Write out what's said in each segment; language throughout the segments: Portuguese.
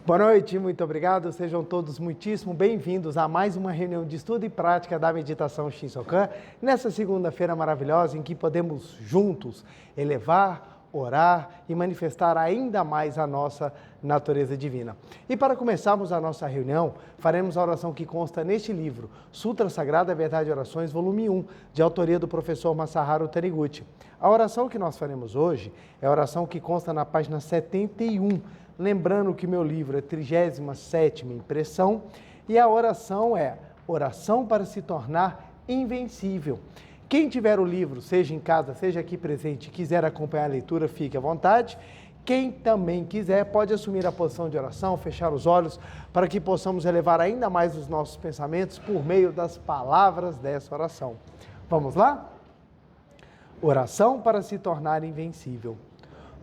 Boa noite, muito obrigado. Sejam todos muitíssimo bem-vindos a mais uma reunião de estudo e prática da meditação Shinsokan, nessa segunda-feira maravilhosa em que podemos juntos elevar, orar e manifestar ainda mais a nossa natureza divina. E para começarmos a nossa reunião, faremos a oração que consta neste livro, Sutra Sagrada Verdade e Orações, volume 1, de autoria do professor Masaharu Taniguchi. A oração que nós faremos hoje é a oração que consta na página 71, lembrando que meu livro é 37ª impressão e a oração é oração para se tornar invencível. Quem tiver o livro, seja em casa, seja aqui presente, quiser acompanhar a leitura, fique à vontade. Quem também quiser pode assumir a posição de oração, fechar os olhos, para que possamos elevar ainda mais os nossos pensamentos por meio das palavras dessa oração. Vamos lá? Oração para se tornar invencível.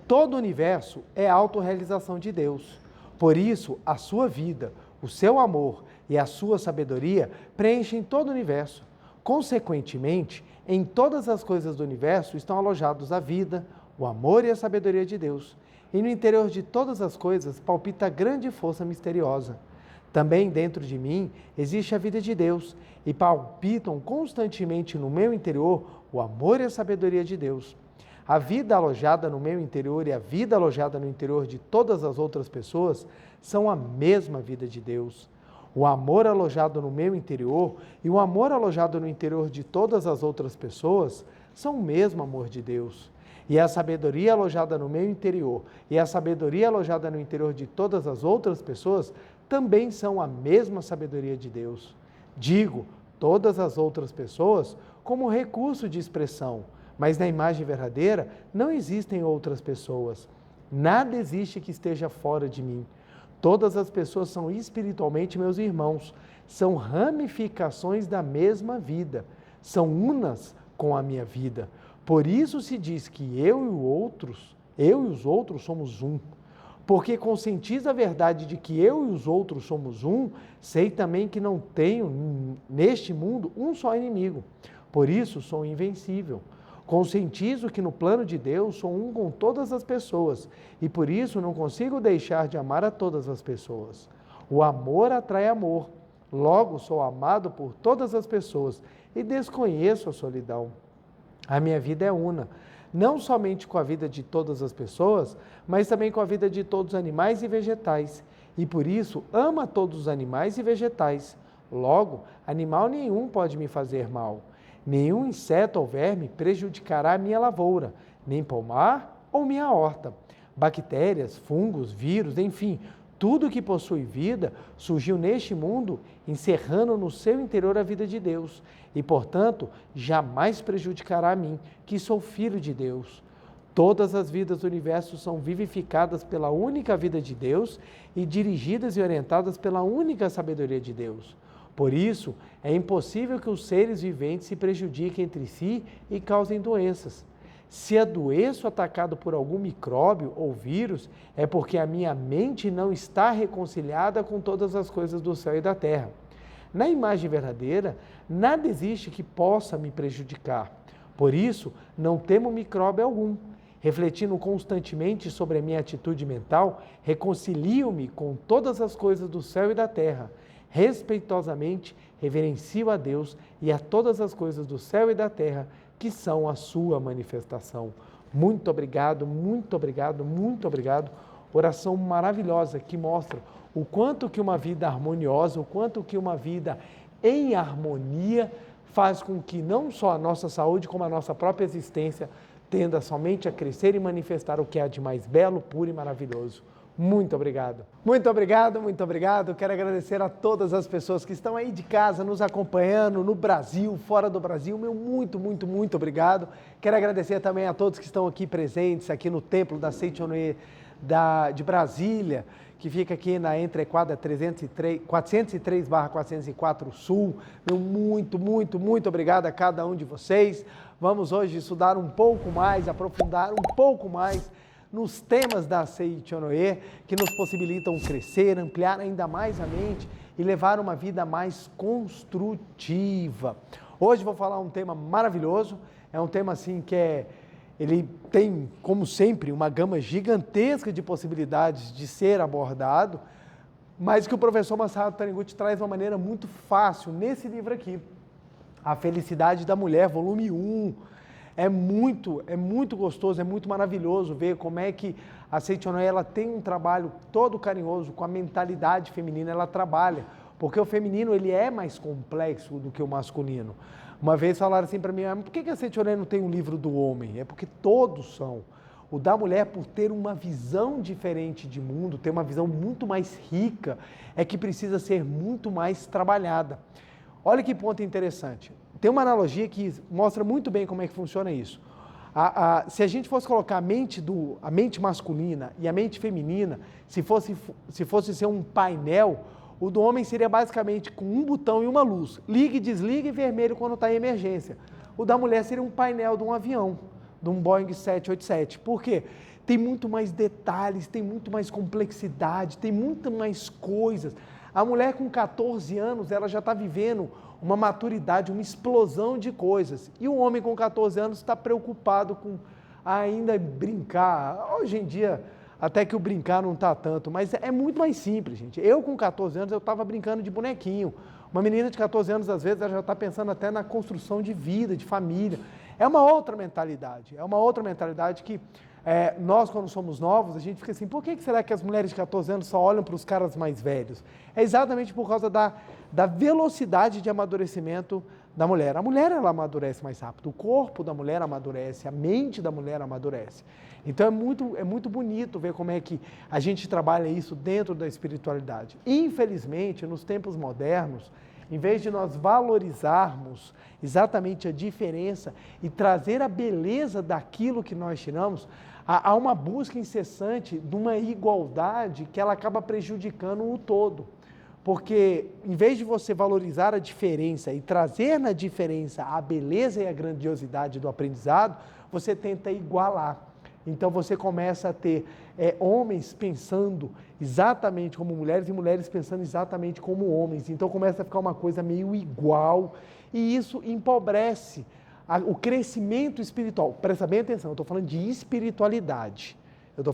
Todo o universo é a autorrealização de Deus. Por isso, a sua vida, o seu amor e a sua sabedoria preenchem todo o universo. Consequentemente, em todas as coisas do universo estão alojados a vida, o amor e a sabedoria de Deus. E no interior de todas as coisas palpita grande força misteriosa. Também dentro de mim existe a vida de Deus e palpitam constantemente no meu interior o amor e a sabedoria de Deus. A vida alojada no meu interior e a vida alojada no interior de todas as outras pessoas são a mesma vida de Deus. O amor alojado no meu interior e o amor alojado no interior de todas as outras pessoas são o mesmo amor de Deus. E a sabedoria alojada no meu interior e a sabedoria alojada no interior de todas as outras pessoas também são a mesma sabedoria de Deus. Digo, todas as outras pessoas como recurso de expressão, mas na imagem verdadeira não existem outras pessoas. Nada existe que esteja fora de mim. Todas as pessoas são espiritualmente meus irmãos, são ramificações da mesma vida, são unas com a minha vida. Por isso se diz que eu e os outros somos um. Porque conscientizo a verdade de que eu e os outros somos um, sei também que não tenho neste mundo um só inimigo. Por isso sou invencível. Conscientizo que no plano de Deus sou um com todas as pessoas e por isso não consigo deixar de amar a todas as pessoas. O amor atrai amor, logo sou amado por todas as pessoas e desconheço a solidão. A minha vida é una, não somente com a vida de todas as pessoas, mas também com a vida de todos os animais e vegetais. E por isso amo a todos os animais e vegetais. Logo, animal nenhum pode me fazer mal. Nenhum inseto ou verme prejudicará a minha lavoura, nem pomar ou minha horta. Bactérias, fungos, vírus, enfim, tudo que possui vida surgiu neste mundo, encerrando no seu interior a vida de Deus e, portanto, jamais prejudicará a mim, que sou filho de Deus. Todas as vidas do universo são vivificadas pela única vida de Deus e dirigidas e orientadas pela única sabedoria de Deus. Por isso, é impossível que os seres viventes se prejudiquem entre si e causem doenças. Se adoeço atacado por algum micróbio ou vírus, é porque a minha mente não está reconciliada com todas as coisas do céu e da terra. Na imagem verdadeira, nada existe que possa me prejudicar. Por isso, não temo micróbio algum. Refletindo constantemente sobre a minha atitude mental, reconcilio-me com todas as coisas do céu e da terra. Respeitosamente reverencio a Deus e a todas as coisas do céu e da terra que são a sua manifestação. Muito obrigado, muito obrigado, muito obrigado. Oração maravilhosa que mostra o quanto que uma vida harmoniosa, o quanto que uma vida em harmonia faz com que não só a nossa saúde, como a nossa própria existência tenda somente a crescer e manifestar o que há de mais belo, puro e maravilhoso. Muito obrigado. Muito obrigado, muito obrigado. Quero agradecer a todas as pessoas que estão aí de casa nos acompanhando, no Brasil, fora do Brasil. Meu muito obrigado. Quero agradecer também a todos que estão aqui presentes, aqui no Templo da Seichonoye de Brasília, que fica aqui na Entrequadra 403/404 Sul. Meu muito obrigado a cada um de vocês. Vamos hoje estudar um pouco mais, aprofundar um pouco mais nos temas da Seichonoye, que nos possibilitam crescer, ampliar ainda mais a mente e levar uma vida mais construtiva. Hoje vou falar um tema maravilhoso, é um tema assim que ele tem, como sempre, uma gama gigantesca de possibilidades de ser abordado, mas que o professor Masaru Taniguchi traz de uma maneira muito fácil nesse livro aqui. A Felicidade da Mulher, volume 1. É muito gostoso, é muito maravilhoso ver como é que a Seichonoye, ela tem um trabalho todo carinhoso com a mentalidade feminina, ela trabalha, porque o feminino ele é mais complexo do que o masculino. Uma vez falaram assim para mim, por que a Seichonoye não tem um livro do homem? É porque todos são. O da mulher, por ter uma visão diferente de mundo, ter uma visão muito mais rica, é que precisa ser muito mais trabalhada. Olha que ponto interessante. Tem uma analogia que mostra muito bem como é que funciona isso. Se a gente fosse colocar a mente masculina e a mente feminina, se fosse ser um painel, o do homem seria basicamente com um botão e uma luz. Liga e desliga e vermelho quando está em emergência. O da mulher seria um painel de um avião, de um Boeing 787. Por quê? Tem muito mais detalhes, tem muito mais complexidade, tem muito mais coisas. A mulher com 14 anos, ela já está vivendo uma maturidade, uma explosão de coisas. E o homem com 14 anos está preocupado com ainda brincar. Hoje em dia, até que o brincar não está tanto, mas é muito mais simples, gente. Eu com 14 anos, eu estava brincando de bonequinho. Uma menina de 14 anos, às vezes, ela já está pensando até na construção de vida, de família. É uma outra mentalidade que nós, quando somos novos, a gente fica assim, por que será que as mulheres de 14 anos só olham para os caras mais velhos? É exatamente por causa da velocidade de amadurecimento da mulher. A mulher, ela amadurece mais rápido, o corpo da mulher amadurece, a mente da mulher amadurece. Então é muito bonito ver como é que a gente trabalha isso dentro da espiritualidade. Infelizmente, nos tempos modernos, em vez de nós valorizarmos exatamente a diferença e trazer a beleza daquilo que nós tiramos, há uma busca incessante de uma igualdade que ela acaba prejudicando o todo. Porque em vez de você valorizar a diferença e trazer na diferença a beleza e a grandiosidade do aprendizado, você tenta igualar. Então você começa a ter homens pensando exatamente como mulheres e mulheres pensando exatamente como homens. Então começa a ficar uma coisa meio igual e isso empobrece o crescimento espiritual. Presta bem atenção, eu estou falando de espiritualidade. Eu não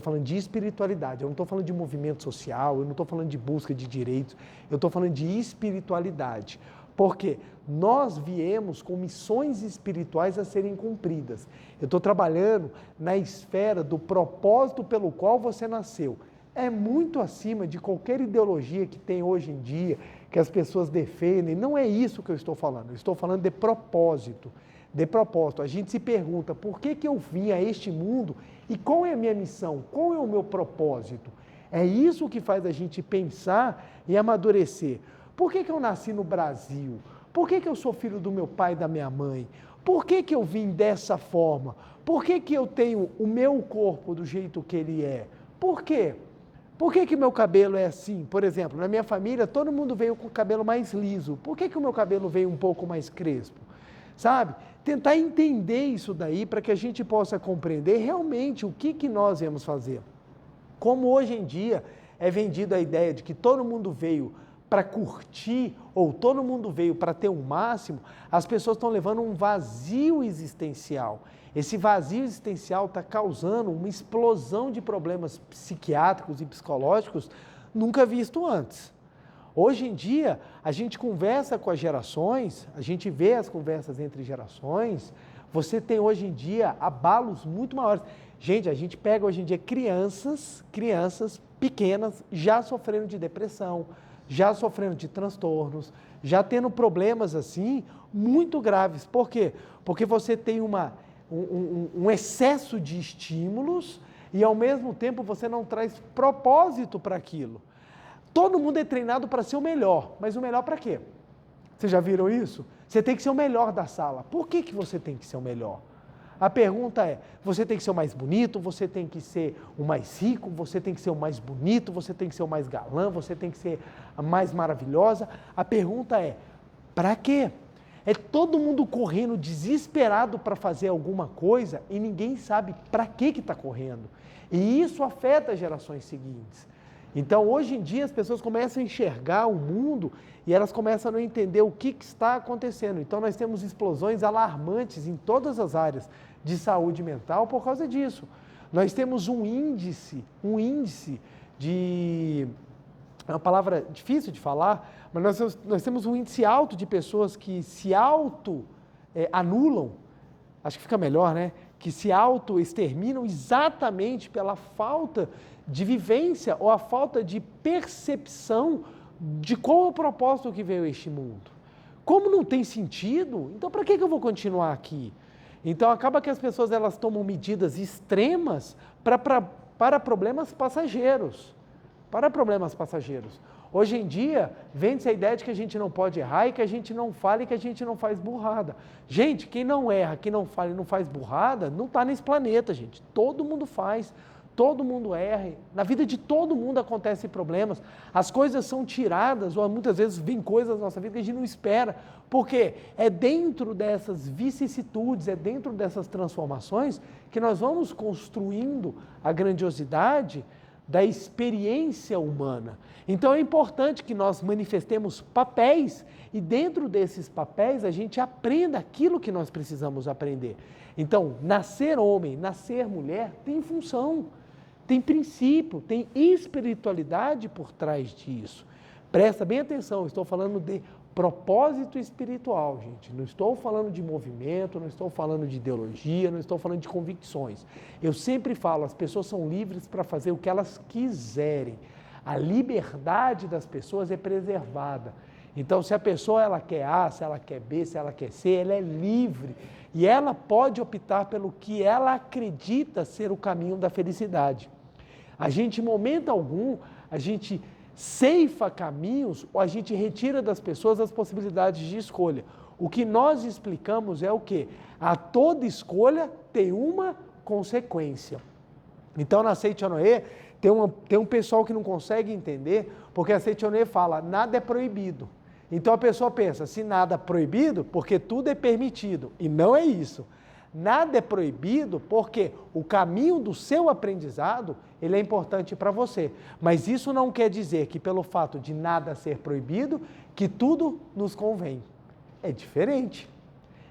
estou falando de movimento social, eu não estou falando de busca de direitos, eu estou falando de espiritualidade. Porque nós viemos com missões espirituais a serem cumpridas. Eu estou trabalhando na esfera do propósito pelo qual você nasceu. É muito acima de qualquer ideologia que tem hoje em dia, que as pessoas defendem. Não é isso que eu estou falando. Eu estou falando de propósito. De propósito. A gente se pergunta, por que eu vim a este mundo e qual é a minha missão? Qual é o meu propósito? É isso que faz a gente pensar e amadurecer. Por que eu nasci no Brasil? Por que eu sou filho do meu pai e da minha mãe? Por que eu vim dessa forma? Por que eu tenho o meu corpo do jeito que ele é? Por quê? Por que meu cabelo é assim? Por exemplo, na minha família, todo mundo veio com o cabelo mais liso. Por que o meu cabelo veio um pouco mais crespo? Sabe? Tentar entender isso daí para que a gente possa compreender realmente o que nós viemos fazer. Como hoje em dia é vendido a ideia de que todo mundo veio para curtir ou todo mundo veio para ter um máximo, as pessoas estão levando um vazio existencial. Esse vazio existencial está causando uma explosão de problemas psiquiátricos e psicológicos nunca visto antes. Hoje em dia, a gente conversa com as gerações, a gente vê as conversas entre gerações, você tem hoje em dia abalos muito maiores. Gente, a gente pega hoje em dia crianças pequenas já sofrendo de depressão, já sofrendo de transtornos, já tendo problemas assim muito graves. Por quê? Porque você tem um excesso de estímulos e ao mesmo tempo você não traz propósito para aquilo. Todo mundo é treinado para ser o melhor, mas o melhor para quê? Vocês já viram isso? Você tem que ser o melhor da sala. Por que você tem que ser o melhor? A pergunta é, você tem que ser o mais bonito, você tem que ser o mais rico, você tem que ser o mais bonito, você tem que ser o mais galã, você tem que ser a mais maravilhosa. A pergunta é, para quê? É todo mundo correndo desesperado para fazer alguma coisa e ninguém sabe para que está correndo. E isso afeta as gerações seguintes. Então, hoje em dia, as pessoas começam a enxergar o mundo e elas começam a não entender o que está acontecendo. Então, nós temos explosões alarmantes em todas as áreas de saúde mental por causa disso. Nós temos um índice de é uma palavra difícil de falar, mas nós temos um índice alto de pessoas que se anulam, acho que fica melhor, né? Que se auto-exterminam exatamente pela falta de vivência ou a falta de percepção de qual é o propósito que veio a este mundo. Como não tem sentido, então para que eu vou continuar aqui? Então acaba que as pessoas elas tomam medidas extremas para problemas passageiros. Para problemas passageiros. Hoje em dia, vende-se a ideia de que a gente não pode errar e que a gente não fala e que a gente não faz burrada. Gente, quem não erra, quem não fala e não faz burrada, não está nesse planeta, gente. Todo mundo faz, todo mundo erra. Na vida de todo mundo acontecem problemas. As coisas são tiradas, ou muitas vezes vem coisas na nossa vida que a gente não espera. Porque é dentro dessas vicissitudes, é dentro dessas transformações que nós vamos construindo a grandiosidade da experiência humana. Então é importante que nós manifestemos papéis e dentro desses papéis a gente aprenda aquilo que nós precisamos aprender. Então, nascer homem, nascer mulher tem função, tem princípio, tem espiritualidade por trás disso. Presta bem atenção, estou falando de propósito espiritual, gente. Não estou falando de movimento, não estou falando de ideologia, não estou falando de convicções. Eu sempre falo, as pessoas são livres para fazer o que elas quiserem. A liberdade das pessoas é preservada. Então, se a pessoa ela quer A, se ela quer B, se ela quer C, ela é livre. E ela pode optar pelo que ela acredita ser o caminho da felicidade. A gente, em momento algum, a gente ceifa caminhos ou a gente retira das pessoas as possibilidades de escolha. O que nós explicamos é o quê? A toda escolha tem uma consequência. Então, na Seichonoye, tem um pessoal que não consegue entender, porque a Seichonoye fala, nada é proibido. Então, a pessoa pensa, se nada é proibido, porque tudo é permitido. E não é isso. Nada é proibido porque o caminho do seu aprendizado, ele é importante para você. Mas isso não quer dizer que pelo fato de nada ser proibido, que tudo nos convém. É diferente.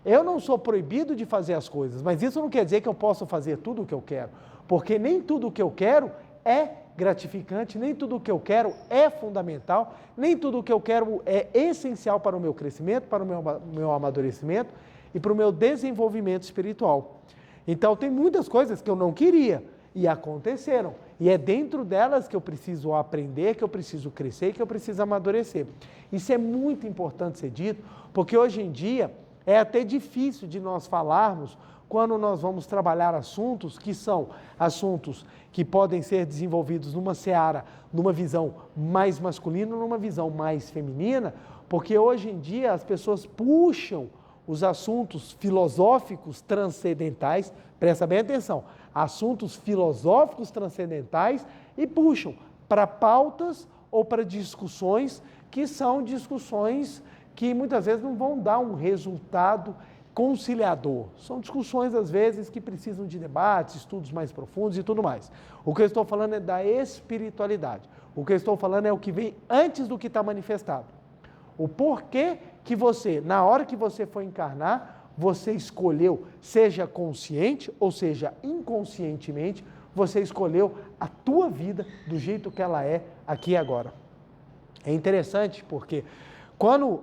Eu não sou proibido de fazer as coisas, mas isso não quer dizer que eu posso fazer tudo o que eu quero. Porque nem tudo o que eu quero é gratificante, nem tudo o que eu quero é fundamental, nem tudo o que eu quero é essencial para o meu crescimento, para o meu amadurecimento e para o meu desenvolvimento espiritual. Então, tem muitas coisas que eu não queria e aconteceram. E é dentro delas que eu preciso aprender, que eu preciso crescer, que eu preciso amadurecer. Isso é muito importante ser dito, porque hoje em dia é até difícil de nós falarmos quando nós vamos trabalhar assuntos que são assuntos que podem ser desenvolvidos numa seara, numa visão mais masculina, numa visão mais feminina, porque hoje em dia as pessoas puxam os assuntos filosóficos transcendentais, presta bem atenção, assuntos filosóficos transcendentais e puxam para pautas ou para discussões que são discussões que muitas vezes não vão dar um resultado conciliador. São discussões, às vezes, que precisam de debates, estudos mais profundos e tudo mais. O que eu estou falando é da espiritualidade. O que eu estou falando é o que vem antes do que está manifestado. O porquê que você, na hora que você foi encarnar, você escolheu, seja consciente ou seja inconscientemente, você escolheu a tua vida do jeito que ela é aqui e agora. É interessante porque quando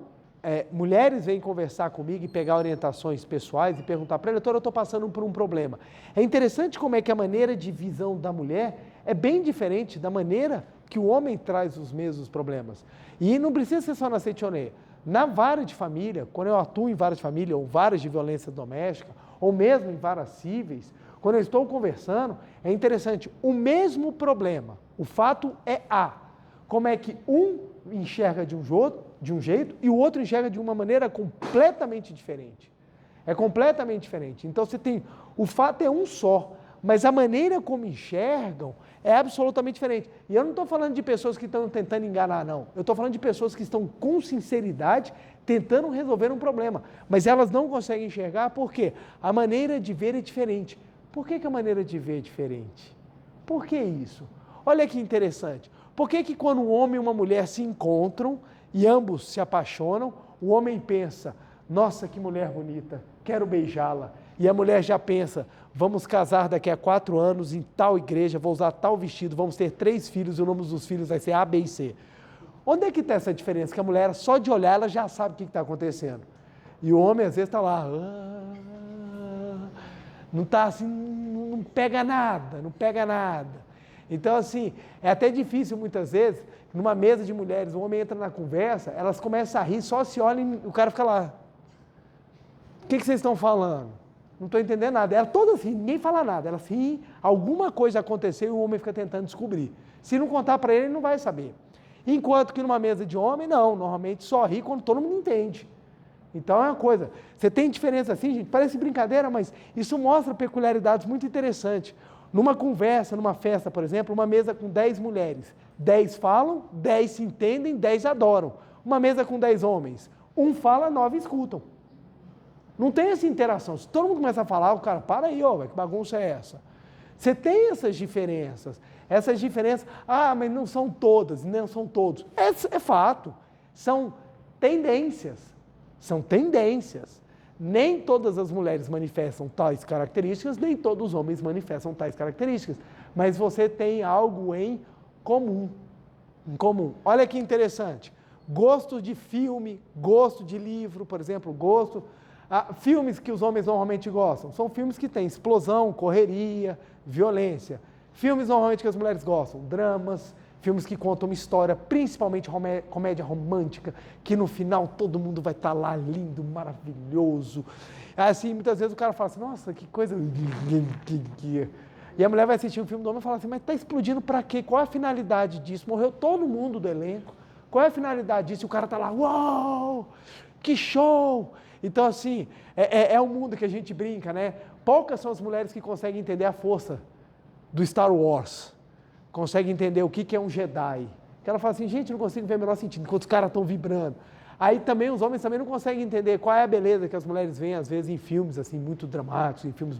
mulheres vêm conversar comigo e pegar orientações pessoais e perguntar para ela, doutora, eu estou passando por um problema. É interessante como é que a maneira de visão da mulher é bem diferente da maneira que o homem traz os mesmos problemas. E não precisa ser só na Seichonoye. Na vara de família, quando eu atuo em vara de família, ou varas de violência doméstica, ou mesmo em varas cíveis, quando eu estou conversando, é interessante, o mesmo problema, o fato é A. Como é que um enxerga de um jeito e o outro enxerga de uma maneira completamente diferente. É completamente diferente. Então você tem, o fato é um só, mas a maneira como enxergam é absolutamente diferente. E eu não estou falando de pessoas que estão tentando enganar, não. Eu estou falando de pessoas que estão com sinceridade tentando resolver um problema. Mas elas não conseguem enxergar porque a maneira de ver é diferente. Por que a maneira de ver é diferente? Por que isso? Olha que interessante. Por que quando um homem e uma mulher se encontram e ambos se apaixonam, o homem pensa, nossa, que mulher bonita, quero beijá-la. E a mulher já pensa, vamos casar daqui a 4 anos em tal igreja, vou usar tal vestido, vamos ter 3 filhos e o nome dos filhos vai ser A, B e C. Onde é que está essa diferença? Que a mulher, só de olhar, ela já sabe o que está acontecendo. E o homem, às vezes, está lá, não está assim, não pega nada, não pega nada. Então, assim, é até difícil, muitas vezes, numa mesa de mulheres, o homem entra na conversa, elas começam a rir, só se olham e o cara fica lá. O que vocês estão falando? Não estou entendendo nada. Ela toda assim, ninguém fala nada. Ela assim, alguma coisa aconteceu e o homem fica tentando descobrir. Se não contar para ele, ele não vai saber. Enquanto que numa mesa de homem, não. Normalmente só ri quando todo mundo entende. Então é uma coisa. Você tem diferença assim, gente? Parece brincadeira, mas isso mostra peculiaridades muito interessantes. Numa conversa, numa festa, por exemplo, uma mesa com 10 mulheres. 10 falam, 10 se entendem, 10 adoram. Uma mesa com 10 homens. Um fala, 9 escutam. Não tem essa interação. Se todo mundo começa a falar, o cara, para aí, ó, que bagunça é essa? Você tem essas diferenças. Essas diferenças, mas não são todas, não são todos. É fato. São tendências. São tendências. Nem todas as mulheres manifestam tais características, nem todos os homens manifestam tais características. Mas você tem algo em comum. Em comum. Olha que interessante. Gosto de filme, gosto de livro, por exemplo, gosto... filmes que os homens normalmente gostam, são filmes que têm explosão, correria, violência. Filmes normalmente que as mulheres gostam, dramas, filmes que contam uma história, principalmente comédia romântica, que no final todo mundo vai estar lá lindo, maravilhoso. Assim, muitas vezes o cara fala assim, nossa, que coisa... E a mulher vai assistir um filme do homem e fala assim, mas está explodindo para quê? Qual é a finalidade disso? Morreu todo mundo do elenco. Qual é a finalidade disso? E o cara está lá, uau, que show! Então, assim, é um mundo que a gente brinca, né? Poucas são as mulheres que conseguem entender a força do Star Wars, conseguem entender o que é um Jedi. Que ela fala assim, gente, não consigo ver o menor sentido, enquanto os caras estão vibrando. Aí também os homens também não conseguem entender qual é a beleza que as mulheres veem, às vezes, em filmes assim, muito dramáticos, em filmes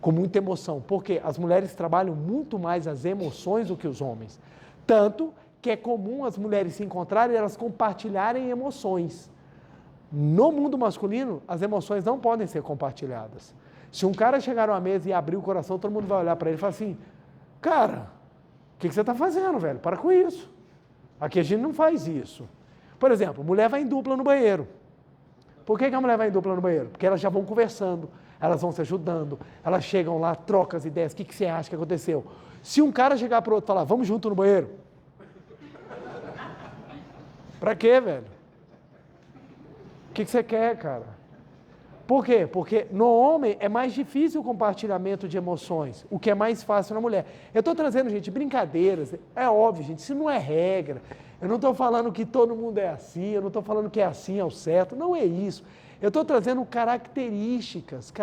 com muita emoção. Porque as mulheres trabalham muito mais as emoções do que os homens. Tanto que é comum as mulheres se encontrarem e elas compartilharem emoções. No mundo masculino, as emoções não podem ser compartilhadas. Se um cara chegar numa mesa e abrir o coração, todo mundo vai olhar para ele e falar assim, cara, o que você está fazendo, velho? Para com isso. Aqui a gente não faz isso. Por exemplo, mulher vai em dupla no banheiro. Por que a mulher vai em dupla no banheiro? Porque elas já vão conversando, elas vão se ajudando, elas chegam lá, trocam as ideias, o que você acha que aconteceu? Se um cara chegar para o outro e falar, vamos junto no banheiro. Para quê, velho? O que você quer, cara? Por quê? Porque no homem é mais difícil o compartilhamento de emoções, o que é mais fácil na mulher. Eu estou trazendo, gente, brincadeiras, é óbvio, gente, isso não é regra. Eu não estou falando que todo mundo é assim, eu não estou falando que é assim, é o certo, não é isso. Eu estou trazendo características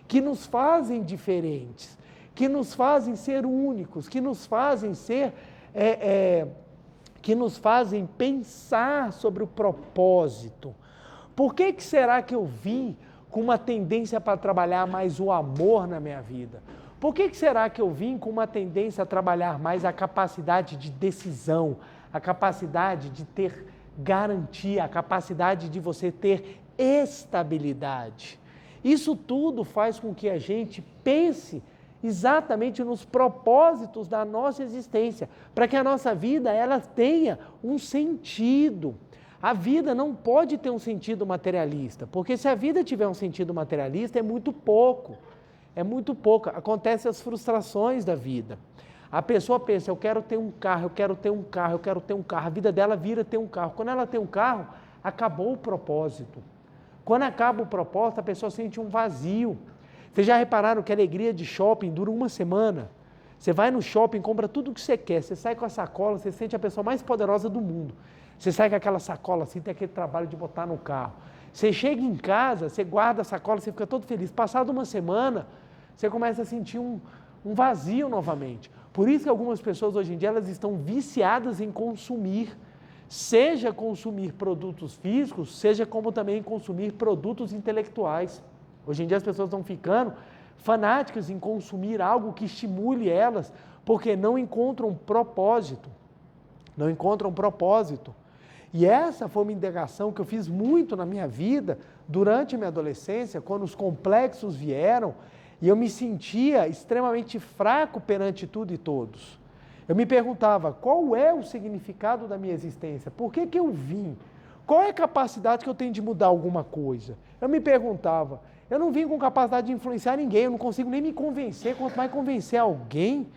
que nos fazem diferentes, que nos fazem ser únicos, que nos fazem ser... que nos fazem pensar sobre o propósito. Por que será que eu vim com uma tendência para trabalhar mais o amor na minha vida? Por que será que eu vim com uma tendência a trabalhar mais a capacidade de decisão, a capacidade de ter garantia, a capacidade de você ter estabilidade? Isso tudo faz com que a gente pense exatamente nos propósitos da nossa existência, para que a nossa vida ela tenha um sentido. A vida não pode ter um sentido materialista, porque se a vida tiver um sentido materialista é muito pouco, acontecem as frustrações da vida. A pessoa pensa, eu quero ter um carro, eu quero ter um carro, eu quero ter um carro, a vida dela vira ter um carro. Quando ela tem um carro, acabou o propósito. Quando acaba o propósito, a pessoa sente um vazio. Vocês já repararam que a alegria de shopping dura uma semana? Você vai no shopping, compra tudo o que você quer, você sai com a sacola, você sente a pessoa mais poderosa do mundo. Você sai com aquela sacola assim, tem aquele trabalho de botar no carro. Você chega em casa, você guarda a sacola, você fica todo feliz. Passado uma semana, você começa a sentir um vazio novamente. Por isso que algumas pessoas hoje em dia elas estão viciadas em consumir. Seja consumir produtos físicos, seja como também consumir produtos intelectuais. Hoje em dia as pessoas estão ficando fanáticas em consumir algo que estimule elas, porque não encontram propósito. Não encontram propósito. E essa foi uma indagação que eu fiz muito na minha vida, durante a minha adolescência, quando os complexos vieram, e eu me sentia extremamente fraco perante tudo e todos. Eu me perguntava, qual é o significado da minha existência? Por que eu vim? Qual é a capacidade que eu tenho de mudar alguma coisa? Eu me perguntava, eu não vim com capacidade de influenciar ninguém, eu não consigo nem me convencer, quanto mais convencer alguém.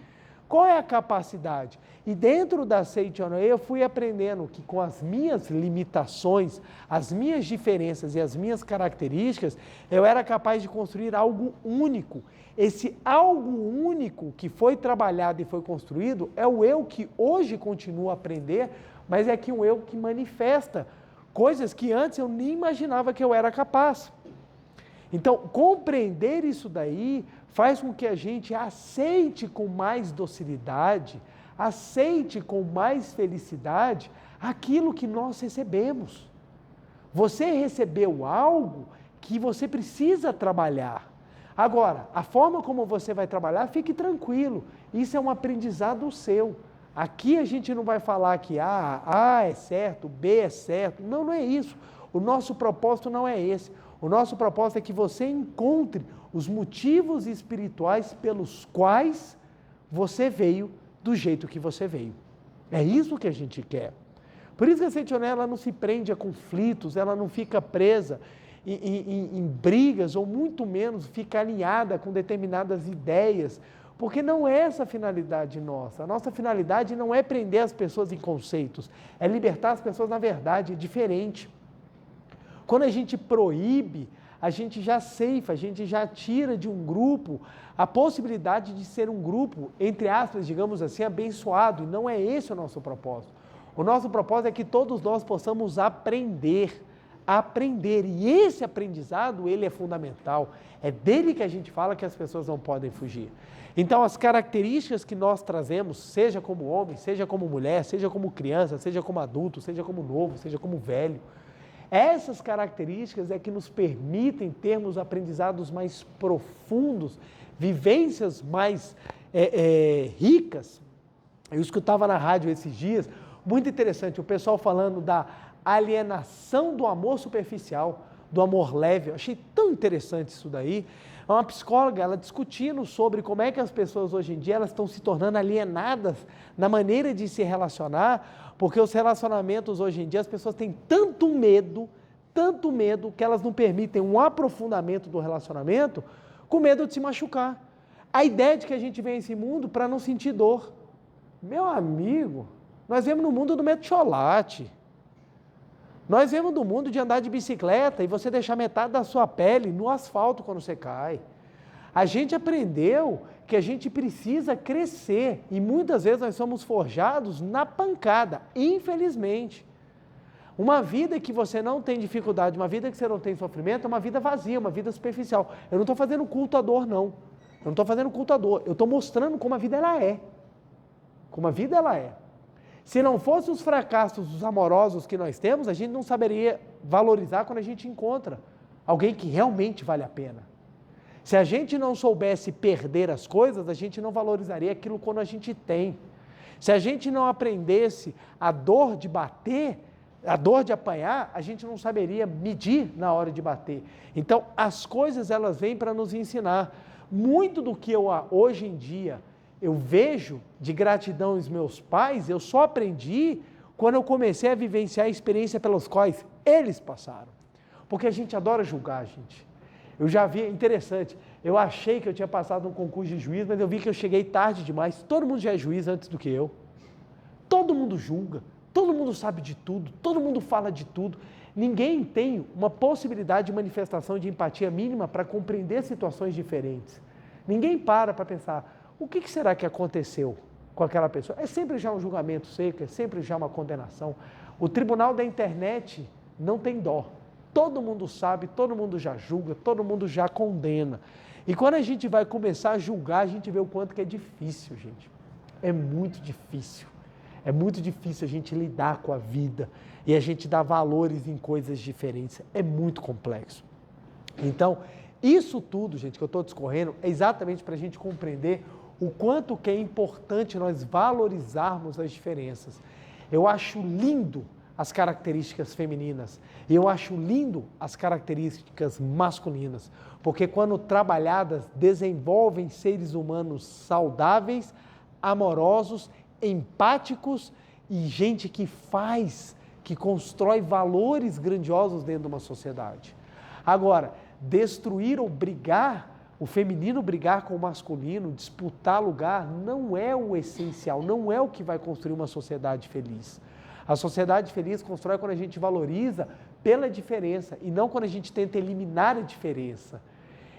Qual é a capacidade? E dentro da Seichonoye eu fui aprendendo que com as minhas limitações, as minhas diferenças e as minhas características, eu era capaz de construir algo único. Esse algo único que foi trabalhado e foi construído é o eu que hoje continuo a aprender, mas é que um eu que manifesta coisas que antes eu nem imaginava que eu era capaz. Então, compreender isso daí faz com que a gente aceite com mais docilidade, aceite com mais felicidade aquilo que nós recebemos. Você recebeu algo que você precisa trabalhar. Agora, a forma como você vai trabalhar, fique tranquilo, isso é um aprendizado seu. Aqui a gente não vai falar que A é certo, B é certo, não é isso. O nosso propósito não é esse. O nosso propósito é que você encontre os motivos espirituais pelos quais você veio do jeito que você veio. É isso que a gente quer. Por isso que a Seichonoye, ela não se prende a conflitos, ela não fica presa em brigas, ou muito menos fica alinhada com determinadas ideias, porque não é essa a finalidade nossa. A nossa finalidade não é prender as pessoas em conceitos, é libertar as pessoas na verdade, é diferente. Quando a gente proíbe, a gente já ceifa, a gente já tira de um grupo a possibilidade de ser um grupo, entre aspas, digamos assim, abençoado, e não é esse o nosso propósito. O nosso propósito é que todos nós possamos aprender, e esse aprendizado, ele é fundamental, é dele que a gente fala que as pessoas não podem fugir. Então, as características que nós trazemos, seja como homem, seja como mulher, seja como criança, seja como adulto, seja como novo, seja como velho, essas características é que nos permitem termos aprendizados mais profundos, vivências mais ricas. Eu escutava na rádio esses dias, muito interessante, o pessoal falando da alienação do amor superficial, do amor leve. Eu achei tão interessante isso daí. É uma psicóloga, ela discutindo sobre como é que as pessoas hoje em dia elas estão se tornando alienadas na maneira de se relacionar, porque os relacionamentos hoje em dia, as pessoas têm tanto medo, que elas não permitem um aprofundamento do relacionamento, com medo de se machucar. A ideia de que a gente vem a esse mundo para não sentir dor. Meu amigo, nós vemos no mundo do metiolate. Nós vemos do mundo de andar de bicicleta e você deixar metade da sua pele no asfalto quando você cai. A gente aprendeu que a gente precisa crescer e muitas vezes nós somos forjados na pancada, infelizmente. Uma vida que você não tem dificuldade, uma vida que você não tem sofrimento, é uma vida vazia, uma vida superficial. Eu não estou fazendo culto à dor, não. Eu não estou fazendo culto à dor. Eu estou mostrando como a vida ela é. Como a vida ela é. Se não fossem os fracassos amorosos que nós temos, a gente não saberia valorizar quando a gente encontra alguém que realmente vale a pena. Se a gente não soubesse perder as coisas, a gente não valorizaria aquilo quando a gente tem. Se a gente não aprendesse a dor de bater, a dor de apanhar, a gente não saberia medir na hora de bater. Então, as coisas elas vêm para nos ensinar. Muito do que eu hoje em dia eu vejo de gratidão aos meus pais, eu só aprendi quando eu comecei a vivenciar a experiência pelas quais eles passaram. Porque a gente adora julgar, gente. Eu já vi, interessante, eu achei que eu tinha passado um concurso de juiz, mas eu vi que eu cheguei tarde demais. Todo mundo já é juiz antes do que eu. Todo mundo julga, todo mundo sabe de tudo, todo mundo fala de tudo. Ninguém tem uma possibilidade de manifestação de empatia mínima para compreender situações diferentes. Ninguém para pensar, o que será que aconteceu com aquela pessoa? É sempre já um julgamento seco, é sempre já uma condenação. O tribunal da internet não tem dó. Todo mundo sabe, todo mundo já julga, todo mundo já condena. E quando a gente vai começar a julgar, a gente vê o quanto que é difícil, gente. É muito difícil. É muito difícil a gente lidar com a vida e a gente dar valores em coisas diferentes. É muito complexo. Então, isso tudo, gente, que eu estou discorrendo, é exatamente para a gente compreender o quanto que é importante nós valorizarmos as diferenças. Eu acho lindo as características femininas, e eu acho lindo as características masculinas, porque quando trabalhadas, desenvolvem seres humanos saudáveis, amorosos, empáticos e gente que faz, que constrói valores grandiosos dentro de uma sociedade. Agora, destruir ou brigar, o feminino brigar com o masculino, disputar lugar, não é o essencial, não é o que vai construir uma sociedade feliz. A sociedade feliz constrói quando a gente valoriza pela diferença e não quando a gente tenta eliminar a diferença.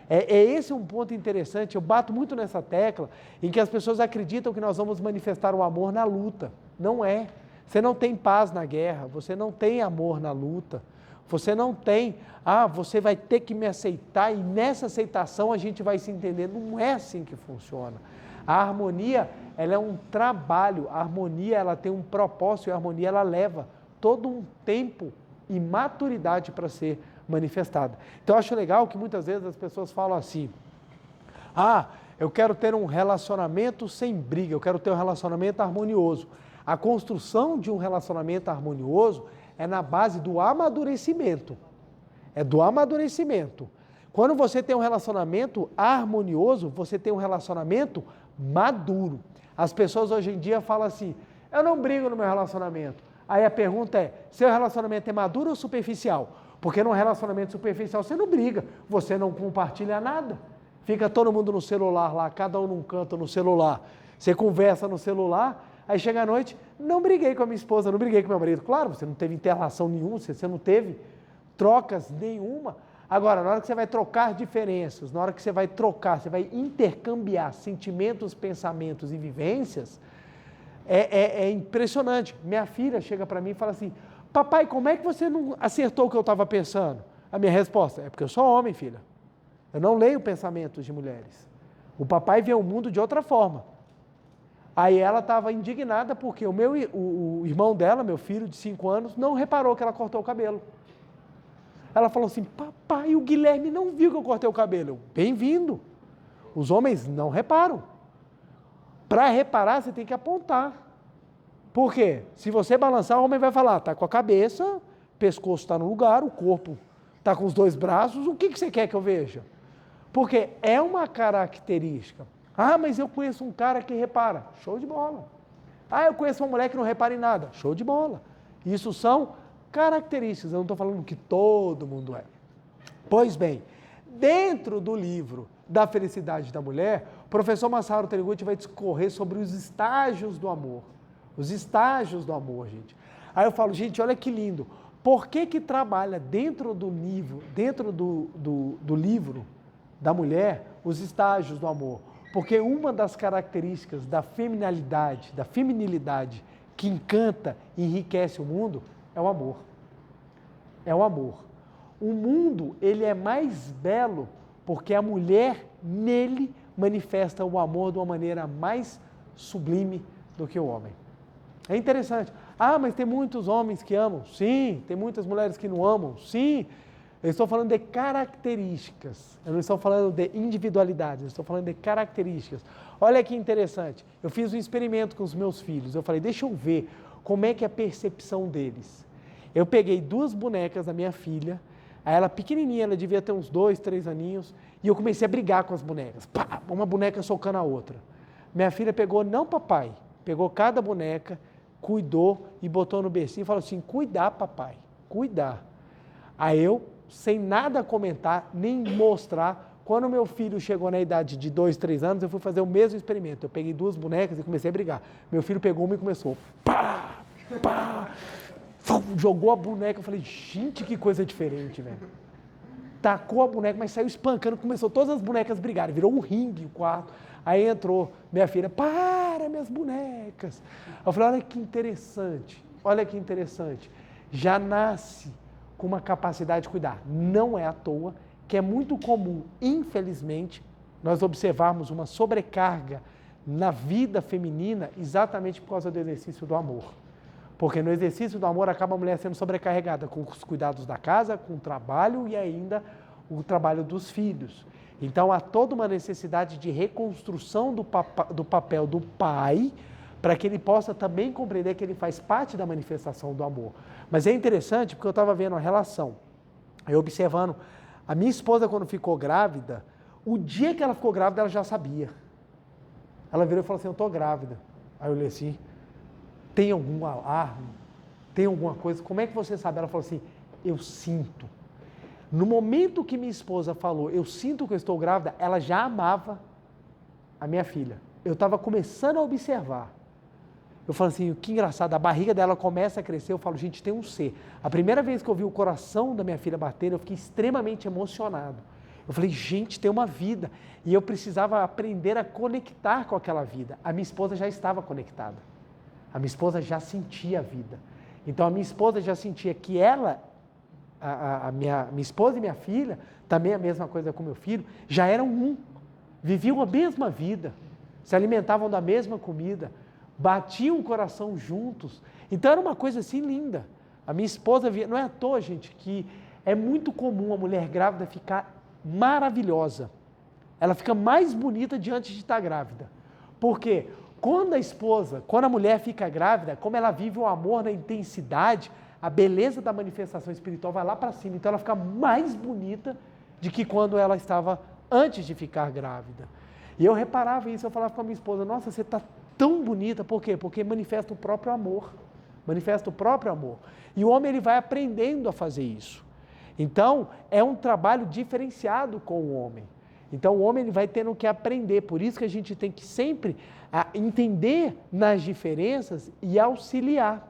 Esse um ponto interessante, eu bato muito nessa tecla, em que as pessoas acreditam que nós vamos manifestar o amor na luta. Não é. Você não tem paz na guerra, você não tem amor na luta, você não tem, você vai ter que me aceitar e nessa aceitação a gente vai se entender. Não é assim que funciona. A harmonia, ela é um trabalho, a harmonia ela tem um propósito e a harmonia ela leva todo um tempo e maturidade para ser manifestada. Então eu acho legal que muitas vezes as pessoas falam assim, eu quero ter um relacionamento sem briga, eu quero ter um relacionamento harmonioso. A construção de um relacionamento harmonioso é na base do amadurecimento. É do amadurecimento. Quando você tem um relacionamento harmonioso, você tem um relacionamento maduro. As pessoas hoje em dia falam assim, eu não brigo no meu relacionamento. Aí a pergunta é, seu relacionamento é maduro ou superficial? Porque num relacionamento superficial você não briga, você não compartilha nada. Fica todo mundo no celular lá, cada um num canto no celular. Você conversa no celular, aí chega à noite, não briguei com a minha esposa, não briguei com meu marido. Claro, você não teve interação nenhuma, você não teve trocas nenhuma. Agora, na hora que você vai trocar diferenças, na hora que você vai trocar, você vai intercambiar sentimentos, pensamentos e vivências, é impressionante. Minha filha chega para mim e fala assim, papai, como é que você não acertou o que eu estava pensando? A minha resposta é porque eu sou homem, filha. Eu não leio pensamentos de mulheres. O papai vê o mundo de outra forma. Aí ela estava indignada porque o irmão dela, meu filho de 5 anos, não reparou que ela cortou o cabelo. Ela falou assim, papai, o Guilherme não viu que eu cortei o cabelo. Bem-vindo. Os homens não reparam. Para reparar, você tem que apontar. Por quê? Se você balançar, o homem vai falar, está com a cabeça, pescoço está no lugar, o corpo está com os 2 braços, o que você quer que eu veja? Porque é uma característica. Mas eu conheço um cara que repara. Show de bola. Eu conheço uma mulher que não repara em nada. Show de bola. Isso são características, eu não estou falando que todo mundo é. Pois bem, dentro do livro da Felicidade da Mulher, o professor Masaru Taniguchi vai discorrer sobre os estágios do amor. Os estágios do amor, gente. Aí eu falo, gente, olha que lindo. Por que trabalha dentro do livro, do livro da mulher, os estágios do amor? Porque uma das características da feminilidade que encanta e enriquece o mundo é o amor. É o amor. O mundo, ele é mais belo porque a mulher nele manifesta o amor de uma maneira mais sublime do que o homem. É interessante. Mas tem muitos homens que amam. Sim. Tem muitas mulheres que não amam. Sim. Eu estou falando de características. Eu não estou falando de individualidades. Eu estou falando de características. Olha que interessante. Eu fiz um experimento com os meus filhos. Eu falei, deixa eu ver como é que é a percepção deles. Eu peguei 2 bonecas da minha filha, aí ela pequenininha, ela devia ter uns 2, 3 aninhos, e eu comecei a brigar com as bonecas. Pá, uma boneca socando a outra. Minha filha pegou, não papai, pegou cada boneca, cuidou e botou no bercinho e falou assim, cuidar papai, cuidar. Aí eu, sem nada comentar, nem mostrar, quando meu filho chegou na idade de 2, 3 anos, eu fui fazer o mesmo experimento. Eu peguei 2 bonecas e comecei a brigar. Meu filho pegou uma e começou, pá, pá, jogou a boneca, eu falei, gente, que coisa diferente, velho. Tacou a boneca, mas saiu espancando, começou todas as bonecas a brigarem, virou um ringue o quarto. Aí entrou minha filha, para minhas bonecas. Eu falei, olha que interessante. Já nasce com uma capacidade de cuidar. Não é à toa que é muito comum, infelizmente, nós observarmos uma sobrecarga na vida feminina exatamente por causa do exercício do amor. Porque no exercício do amor acaba a mulher sendo sobrecarregada com os cuidados da casa, com o trabalho e ainda o trabalho dos filhos. Então há toda uma necessidade de reconstrução do papel do pai para que ele possa também compreender que ele faz parte da manifestação do amor. Mas é interessante porque eu estava vendo a relação, eu observando, a minha esposa quando ficou grávida, o dia que ela ficou grávida ela já sabia. Ela virou e falou assim, eu estou grávida. Aí eu olhei assim, tem algum alarme? Tem alguma coisa? Como é que você sabe? Ela falou assim, eu sinto. No momento que minha esposa falou, eu sinto que eu estou grávida, ela já amava a minha filha. Eu estava começando a observar. Eu falo assim, que engraçado, a barriga dela começa a crescer, eu falo, gente, tem um ser. A primeira vez que eu vi o coração da minha filha bater, eu fiquei extremamente emocionado. Eu falei, gente, tem uma vida. E eu precisava aprender a conectar com aquela vida. A minha esposa já estava conectada. A minha esposa já sentia a vida. Então, a minha esposa já sentia que ela, a minha esposa e minha filha, também a mesma coisa com meu filho, já eram um. Viviam a mesma vida. Se alimentavam da mesma comida. Batiam o coração juntos. Então, era uma coisa assim linda. A minha esposa via... Não é à toa, gente, que é muito comum a mulher grávida ficar maravilhosa. Ela fica mais bonita diante de estar grávida. Por quê? Quando a mulher fica grávida, como ela vive o amor na intensidade, a beleza da manifestação espiritual vai lá para cima. Então ela fica mais bonita do que quando ela estava antes de ficar grávida. E eu reparava isso, eu falava com a minha esposa, nossa, você está tão bonita. Por quê? Porque manifesta o próprio amor. Manifesta o próprio amor. E o homem ele vai aprendendo a fazer isso. Então, é um trabalho diferenciado com o homem. Então, o homem ele vai tendo que aprender. Por isso que a gente tem que sempre entender nas diferenças e auxiliar.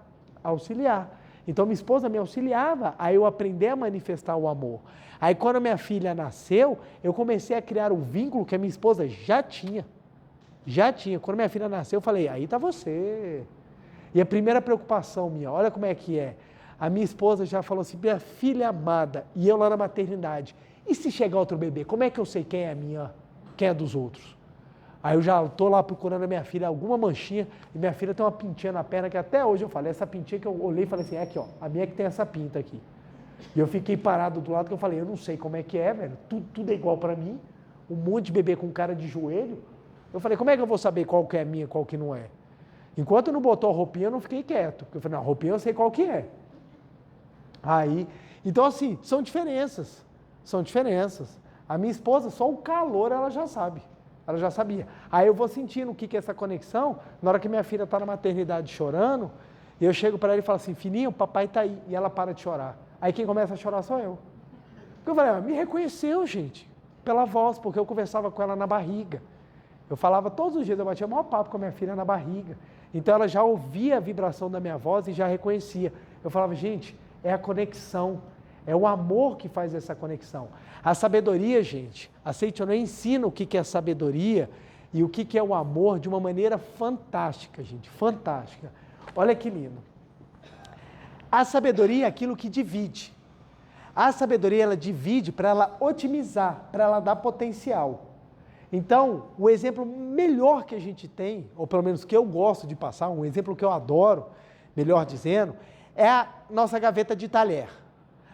Então, minha esposa me auxiliava a eu aprender a manifestar o amor. Aí, quando a minha filha nasceu, eu comecei a criar um vínculo que a minha esposa já tinha. Quando minha filha nasceu, eu falei, aí está você. E a primeira preocupação minha, olha como é que é. A minha esposa já falou assim, minha filha amada, e eu lá na maternidade, e se chegar outro bebê, como é que eu sei quem é minha, quem é dos outros? Aí eu já estou lá procurando a minha filha, alguma manchinha, e minha filha tem uma pintinha na perna, que até hoje eu falei, essa pintinha que eu olhei e falei assim, é aqui ó, a minha que tem essa pinta aqui. E eu fiquei parado do lado, que eu falei, eu não sei como é que é, velho, tudo é igual para mim, um monte de bebê com cara de joelho. Eu falei, como é que eu vou saber qual que é minha, qual que não é? Enquanto não botou a roupinha, eu não fiquei quieto, porque eu falei, não, a roupinha eu sei qual que é. Aí, então assim, são diferenças. A minha esposa, só o calor ela já sabe, ela já sabia. Aí eu vou sentindo o que é essa conexão, na hora que minha filha está na maternidade chorando, eu chego para ela e falo assim, filhinha, o papai está aí, e ela para de chorar. Aí quem começa a chorar sou eu. Porque eu falei, me reconheceu, gente, pela voz, porque eu conversava com ela na barriga. Eu falava todos os dias, eu batia o maior papo com a minha filha na barriga. Então ela já ouvia a vibração da minha voz e já reconhecia. Eu falava, gente, é a conexão, é o amor que faz essa conexão. A sabedoria, gente, aceite ou não, ensina o que é sabedoria e o que é o amor de uma maneira fantástica, gente, fantástica. Olha que lindo. A sabedoria é aquilo que divide. A sabedoria, ela divide para ela otimizar, para ela dar potencial. Então, o exemplo melhor que a gente tem, ou pelo menos que eu gosto de passar, um exemplo que eu adoro, melhor dizendo, é a nossa gaveta de talher.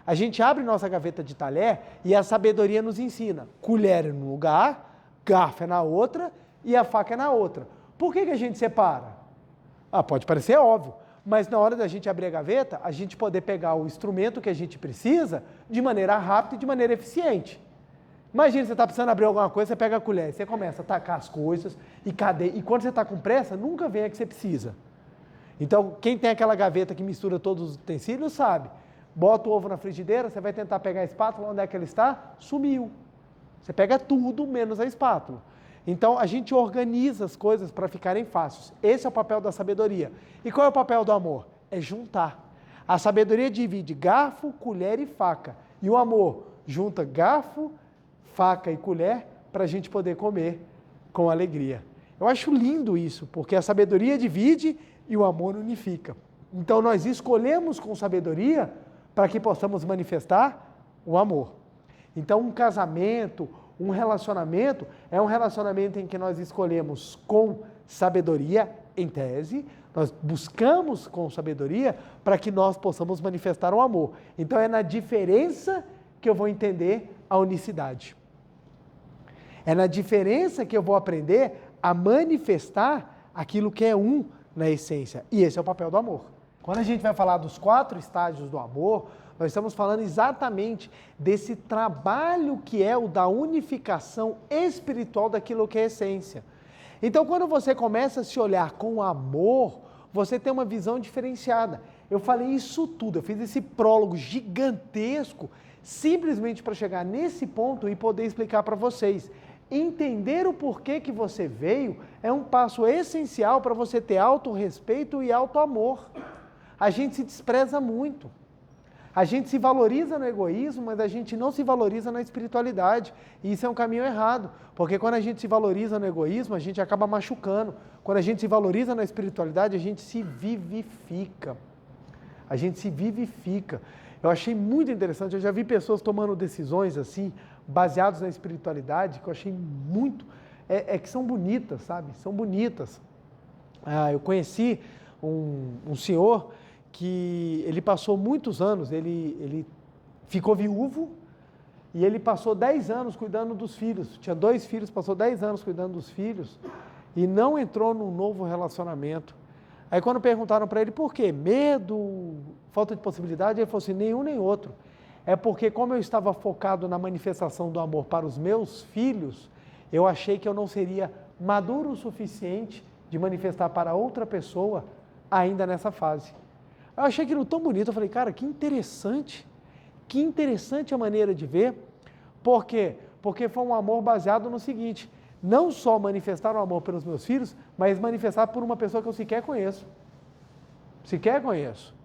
A gente abre nossa gaveta de talher e a sabedoria nos ensina. Colher é num lugar, garfo é na outra e a faca é na outra. Por que a gente separa? Pode parecer óbvio, mas na hora da gente abrir a gaveta, a gente poder pegar o instrumento que a gente precisa de maneira rápida e de maneira eficiente. Imagina, você está precisando abrir alguma coisa, você pega a colher, você começa a tacar as coisas, e quando você está com pressa, nunca vem a que você precisa. Então, quem tem aquela gaveta que mistura todos os utensílios, sabe. Bota o ovo na frigideira, você vai tentar pegar a espátula, onde é que ela está? Sumiu. Você pega tudo, menos a espátula. Então, a gente organiza as coisas para ficarem fáceis. Esse é o papel da sabedoria. E qual é o papel do amor? É juntar. A sabedoria divide garfo, colher e faca. E o amor junta garfo, faca e colher para a gente poder comer com alegria. Eu acho lindo isso, porque a sabedoria divide e o amor unifica. Então nós escolhemos com sabedoria para que possamos manifestar o amor. Então um casamento, um relacionamento, é um relacionamento em que nós escolhemos com sabedoria, em tese, nós buscamos com sabedoria para que nós possamos manifestar o amor. Então é na diferença que eu vou entender a unicidade. É na diferença que eu vou aprender a manifestar aquilo que é um na essência. E esse é o papel do amor. Quando a gente vai falar dos 4 estágios do amor, nós estamos falando exatamente desse trabalho que é o da unificação espiritual daquilo que é essência. Então, quando você começa a se olhar com amor, você ter uma visão diferenciada. Eu falei isso tudo, eu fiz esse prólogo gigantesco, simplesmente para chegar nesse ponto e poder explicar para vocês. Entender o porquê que você veio é um passo essencial para você ter autorrespeito e autoamor. A gente se despreza muito. A gente se valoriza no egoísmo, mas a gente não se valoriza na espiritualidade. E isso é um caminho errado, porque quando a gente se valoriza no egoísmo, a gente acaba machucando. Quando a gente se valoriza na espiritualidade, a gente se vivifica. A gente se vivifica. Eu achei muito interessante, eu já vi pessoas tomando decisões assim, baseadas na espiritualidade, que eu achei muito, que são bonitas, sabe? São bonitas. Eu conheci um senhor que ele passou muitos anos, ele ficou viúvo e ele passou 10 anos cuidando dos filhos. Tinha 2 filhos, passou 10 anos cuidando dos filhos e não entrou num novo relacionamento. Aí quando perguntaram para ele por quê? Medo, falta de possibilidade, ele falou assim, nenhum nem outro. É porque como eu estava focado na manifestação do amor para os meus filhos, eu achei que eu não seria maduro o suficiente de manifestar para outra pessoa ainda nessa fase. Eu achei aquilo tão bonito, eu falei, cara, que interessante a maneira de ver. Por quê? Porque foi um amor baseado no seguinte, não só manifestar o amor pelos meus filhos, mas manifestar por uma pessoa que eu sequer conheço. Sequer conheço.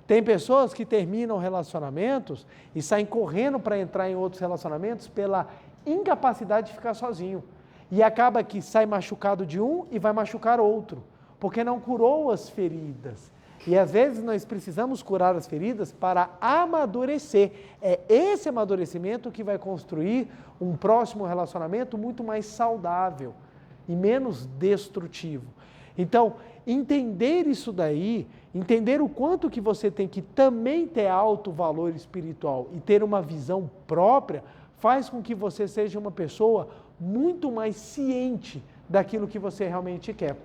Tem pessoas que terminam relacionamentos e saem correndo para entrar em outros relacionamentos pela incapacidade de ficar sozinho. E acaba que sai machucado de um e vai machucar outro, porque não curou as feridas. E às vezes nós precisamos curar as feridas para amadurecer. É esse amadurecimento que vai construir um próximo relacionamento muito mais saudável e menos destrutivo. Então, entender isso daí, entender o quanto que você tem que também ter alto valor espiritual e ter uma visão própria, faz com que você seja uma pessoa muito mais ciente daquilo que você realmente quer.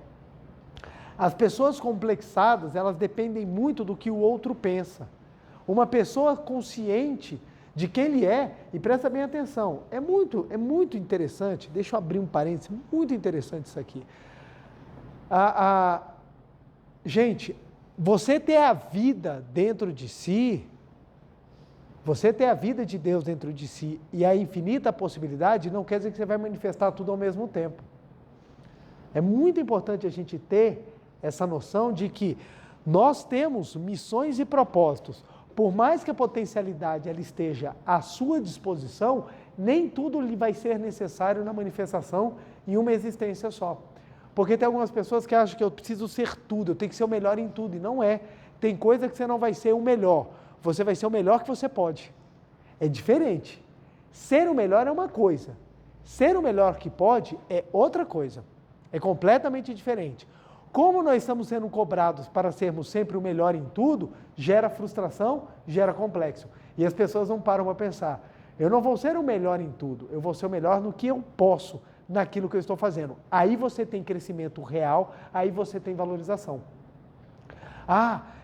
As pessoas complexadas, elas dependem muito do que o outro pensa. Uma pessoa consciente de quem ele é, e presta bem atenção, é muito interessante, deixa eu abrir um parênteses, muito interessante isso aqui. Gente, você ter a vida dentro de si, você ter a vida de Deus dentro de si e a infinita possibilidade, não quer dizer que você vai manifestar tudo ao mesmo tempo. É muito importante a gente ter essa noção de que nós temos missões e propósitos. Por mais que a potencialidade ela esteja à sua disposição, nem tudo lhe vai ser necessário na manifestação em uma existência só. Porque tem algumas pessoas que acham que eu preciso ser tudo, eu tenho que ser o melhor em tudo, e não é. Tem coisa que você não vai ser o melhor, você vai ser o melhor que você pode. É diferente. Ser o melhor é uma coisa, ser o melhor que pode é outra coisa. É completamente diferente. Como nós estamos sendo cobrados para sermos sempre o melhor em tudo, gera frustração, gera complexo. E as pessoas não param para pensar, eu não vou ser o melhor em tudo, eu vou ser o melhor no que eu posso, naquilo que eu estou fazendo. Aí você tem crescimento real, aí você tem valorização.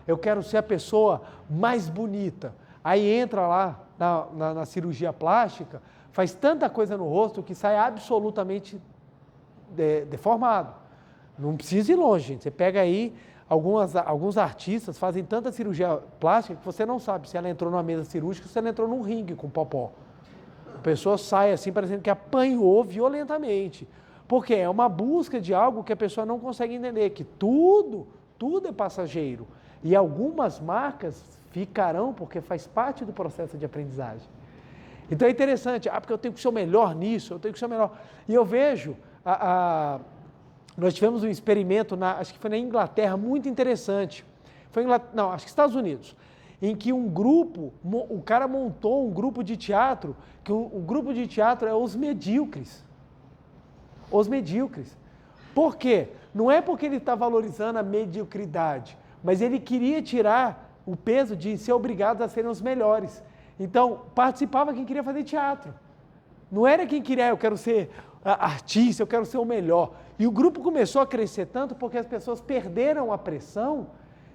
Eu quero ser a pessoa mais bonita. Aí entra lá na cirurgia plástica, faz tanta coisa no rosto que sai absolutamente deformado. Não precisa ir longe, gente. Você pega aí, alguns artistas fazem tanta cirurgia plástica que você não sabe se ela entrou numa mesa cirúrgica ou se ela entrou num ringue com popó. A pessoa sai assim, parecendo que apanhou violentamente. Porque é uma busca de algo que a pessoa não consegue entender, que tudo é passageiro. E algumas marcas ficarão porque faz parte do processo de aprendizagem. Então é interessante, porque eu tenho que ser o melhor nisso, eu tenho que ser o melhor. E eu vejo, nós tivemos um experimento, acho que foi na Inglaterra, muito interessante. Acho que Estados Unidos, em que o cara montou um grupo de teatro, que o grupo de teatro é os medíocres. Os medíocres. Por quê? Não é porque ele está valorizando a mediocridade, mas ele queria tirar o peso de ser obrigado a serem os melhores. Então, participava quem queria fazer teatro. Não era quem queria, eu quero ser artista, eu quero ser o melhor. E o grupo começou a crescer tanto porque as pessoas perderam a pressão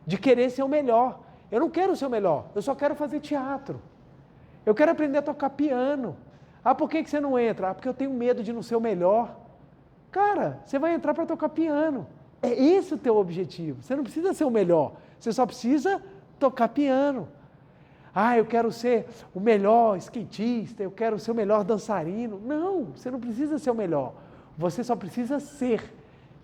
de querer ser o melhor. Eu não quero ser o melhor, eu só quero fazer teatro. Eu quero aprender a tocar piano. Por que você não entra? Porque eu tenho medo de não ser o melhor. Cara, você vai entrar para tocar piano. É esse o teu objetivo. Você não precisa ser o melhor, você só precisa tocar piano. Ah, eu quero ser o melhor skatista, eu quero ser o melhor dançarino. Não, você não precisa ser o melhor. Você só precisa ser.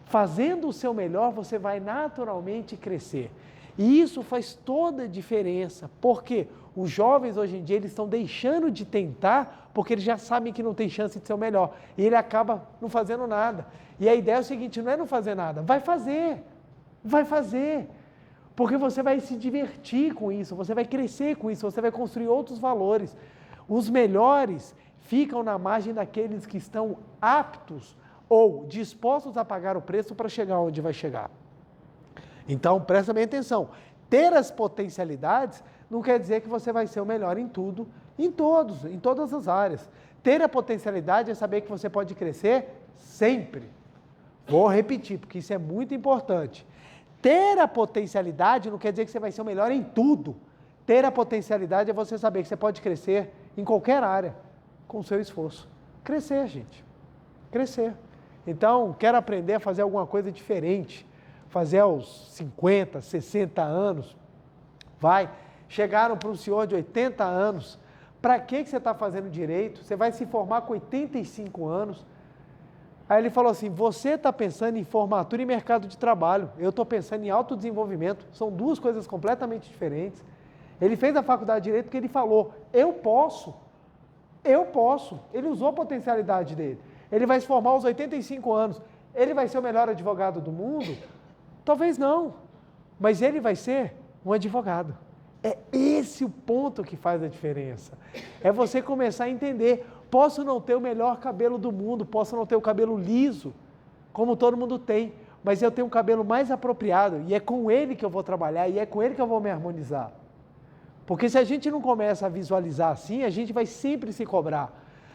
Fazendo o seu melhor, você vai naturalmente crescer. E isso faz toda a diferença, porque os jovens hoje em dia eles estão deixando de tentar, porque eles já sabem que não tem chance de ser o melhor. E ele acaba não fazendo nada. E a ideia é o seguinte, não é não fazer nada, vai fazer. Vai fazer. Porque você vai se divertir com isso, você vai crescer com isso, você vai construir outros valores. Os melhores ficam na margem daqueles que estão aptos ou dispostos a pagar o preço para chegar onde vai chegar. Então, presta bem atenção. Ter as potencialidades não quer dizer que você vai ser o melhor em tudo, em todas as áreas. Ter a potencialidade é saber que você pode crescer sempre. Vou repetir, porque isso é muito importante. Ter a potencialidade não quer dizer que você vai ser o melhor em tudo. Ter a potencialidade é você saber que você pode crescer em qualquer área, com o seu esforço. Crescer, gente. Crescer. Então, quero aprender a fazer alguma coisa diferente. Fazer aos 50, 60 anos. Vai. Chegaram para um senhor de 80 anos. Para que você está fazendo direito? Você vai se formar com 85 anos. Aí ele falou assim, você está pensando em formatura e mercado de trabalho, eu estou pensando em autodesenvolvimento, são duas coisas completamente diferentes. Ele fez a faculdade de Direito porque ele falou, eu posso, ele usou a potencialidade dele. Ele vai se formar aos 85 anos, ele vai ser o melhor advogado do mundo? Talvez não, mas ele vai ser um advogado. É esse o ponto que faz a diferença, é você começar a entender, posso não ter o melhor cabelo do mundo, posso não ter o cabelo liso, como todo mundo tem, mas eu tenho um cabelo mais apropriado, e é com ele que eu vou trabalhar, e é com ele que eu vou me harmonizar. Porque se a gente não começa a visualizar assim, a gente vai sempre se cobrar.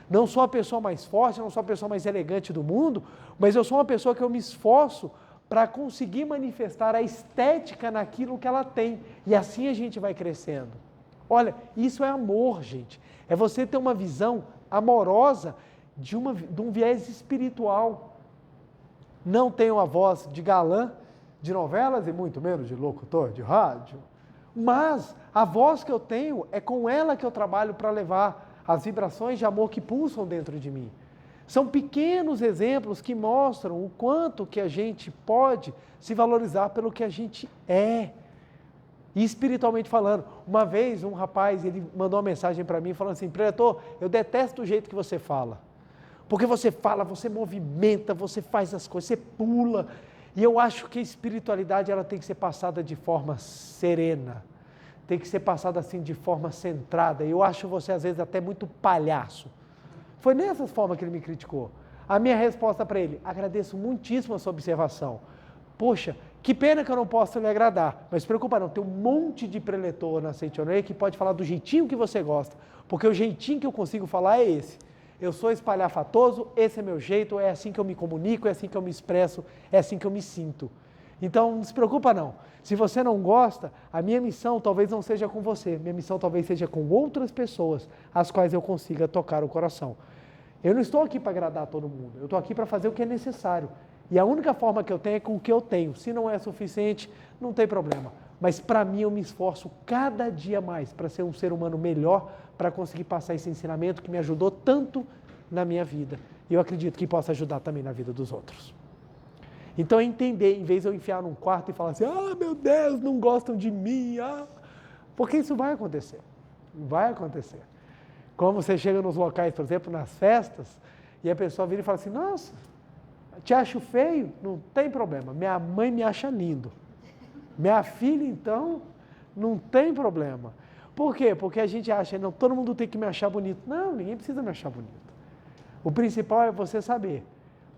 Não sou a pessoa mais forte, não sou a pessoa mais elegante do mundo, mas eu sou uma pessoa que eu me esforço para conseguir manifestar a estética naquilo que ela tem, e assim a gente vai crescendo. Olha, isso é amor, gente, é você ter uma visão amorosa de um viés espiritual. Não tenho a voz de galã de novelas e muito menos de locutor de rádio, mas a voz que eu tenho é com ela que eu trabalho para levar as vibrações de amor que pulsam dentro de mim. São pequenos exemplos que mostram o quanto que a gente pode se valorizar pelo que a gente é. E espiritualmente falando, uma vez um rapaz, ele mandou uma mensagem para mim falando assim, preletor, eu detesto o jeito que você fala, porque você fala, você movimenta, você faz as coisas, você pula, e eu acho que a espiritualidade ela tem que ser passada de forma serena, tem que ser passada assim de forma centrada, eu acho você às vezes até muito palhaço. Foi nessa forma que ele me criticou. A minha resposta para ele, agradeço muitíssimo a sua observação, poxa, que pena que eu não posso lhe agradar, mas se preocupa não, tem um monte de preletor na Seitonei que pode falar do jeitinho que você gosta, porque o jeitinho que eu consigo falar é esse. Eu sou espalhafatoso, esse é meu jeito, é assim que eu me comunico, é assim que eu me expresso, é assim que eu me sinto. Então não se preocupa não, se você não gosta, a minha missão talvez não seja com você, minha missão talvez seja com outras pessoas, as quais eu consiga tocar o coração. Eu não estou aqui para agradar todo mundo, eu estou aqui para fazer o que é necessário. E a única forma que eu tenho é com o que eu tenho. Se não é suficiente, não tem problema. Mas para mim eu me esforço cada dia mais para ser um ser humano melhor, para conseguir passar esse ensinamento que me ajudou tanto na minha vida. E eu acredito que possa ajudar também na vida dos outros. Então é entender, em vez de eu enfiar num quarto e falar assim, ah, meu Deus, não gostam de mim, porque isso vai acontecer. Vai acontecer. Como você chega nos locais, por exemplo, nas festas, e a pessoa vira e fala assim, nossa, te acho feio? Não tem problema. Minha mãe me acha lindo. Minha filha, então, não tem problema. Por quê? Porque a gente acha, não, todo mundo tem que me achar bonito. Não, ninguém precisa me achar bonito. O principal é você saber.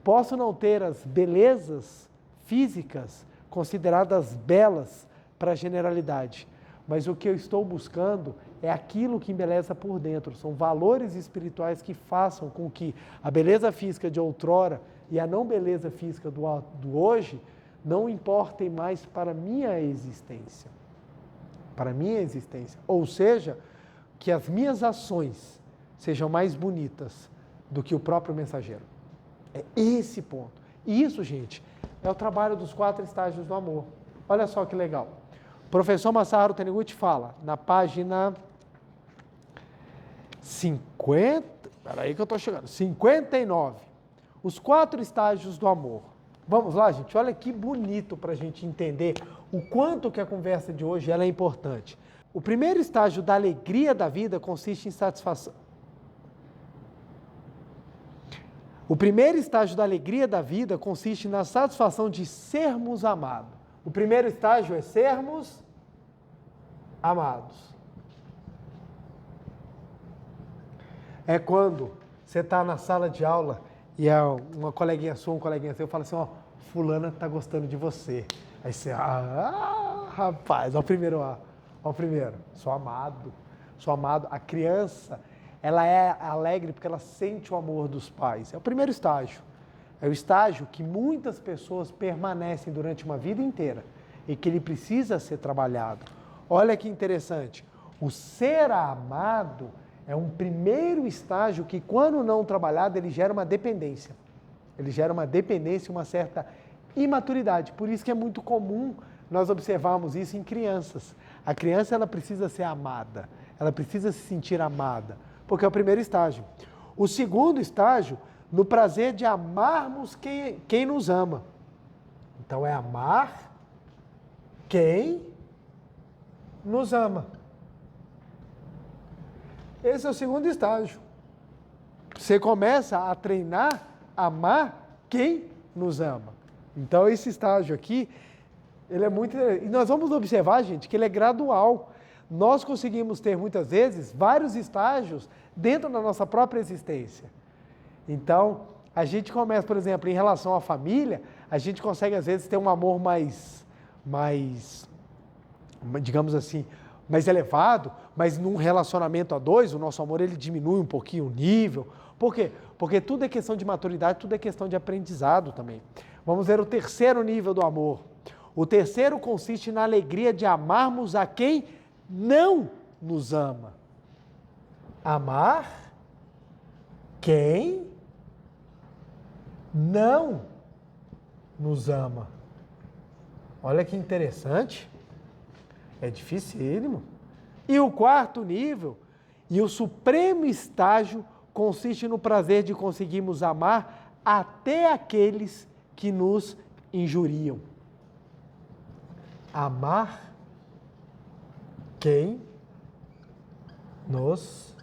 Posso não ter as belezas físicas consideradas belas para a generalidade, mas o que eu estou buscando é aquilo que embeleza por dentro. São valores espirituais que façam com que a beleza física de outrora e a não beleza física do hoje não importem mais para a minha existência. Para a minha existência. Ou seja, que as minhas ações sejam mais bonitas do que o próprio mensageiro. É esse ponto. E isso, gente, é o trabalho dos 4 estágios do amor. Olha só que legal. O professor Masaharu Taniguchi fala, na página 59, os 4 estágios do amor. Vamos lá, gente? Olha que bonito para a gente entender o quanto que a conversa de hoje ela é importante. O primeiro estágio da alegria da vida consiste em satisfação. O primeiro estágio da alegria da vida consiste na satisfação de sermos amados. O primeiro estágio é sermos amados. É quando você está na sala de aula e uma coleguinha sua, um coleguinha seu, fala assim, ó, fulana está gostando de você. Aí você, rapaz, ó o primeiro, sou amado. A criança, ela é alegre porque ela sente o amor dos pais. É o primeiro estágio. É o estágio que muitas pessoas permanecem durante uma vida inteira e que ele precisa ser trabalhado. Olha que interessante. O ser amado é um primeiro estágio que, quando não trabalhado, ele gera uma dependência. Ele gera uma dependência e uma certa imaturidade. Por isso que é muito comum nós observarmos isso em crianças. A criança, ela precisa ser amada. Ela precisa se sentir amada, porque é o primeiro estágio. O segundo estágio, no prazer de amarmos quem nos ama. Então, é amar quem nos ama. Esse é o segundo estágio. Você começa a treinar, a amar quem nos ama. Então, esse estágio aqui, ele é muito interessante. E nós vamos observar, gente, que ele é gradual. Nós conseguimos ter, muitas vezes, vários estágios dentro da nossa própria existência. Então, a gente começa, por exemplo, em relação à família, a gente consegue, às vezes, ter um amor mais digamos assim, mais elevado, mas num relacionamento a 2, o nosso amor ele diminui um pouquinho o nível. Por quê? Porque tudo é questão de maturidade, tudo é questão de aprendizado também. Vamos ver o terceiro nível do amor. O terceiro consiste na alegria de amarmos a quem não nos ama. Amar quem não nos ama. Olha que interessante. É dificílimo. E o quarto nível, e o supremo estágio, consiste no prazer de conseguirmos amar até aqueles que nos injuriam. Amar quem nos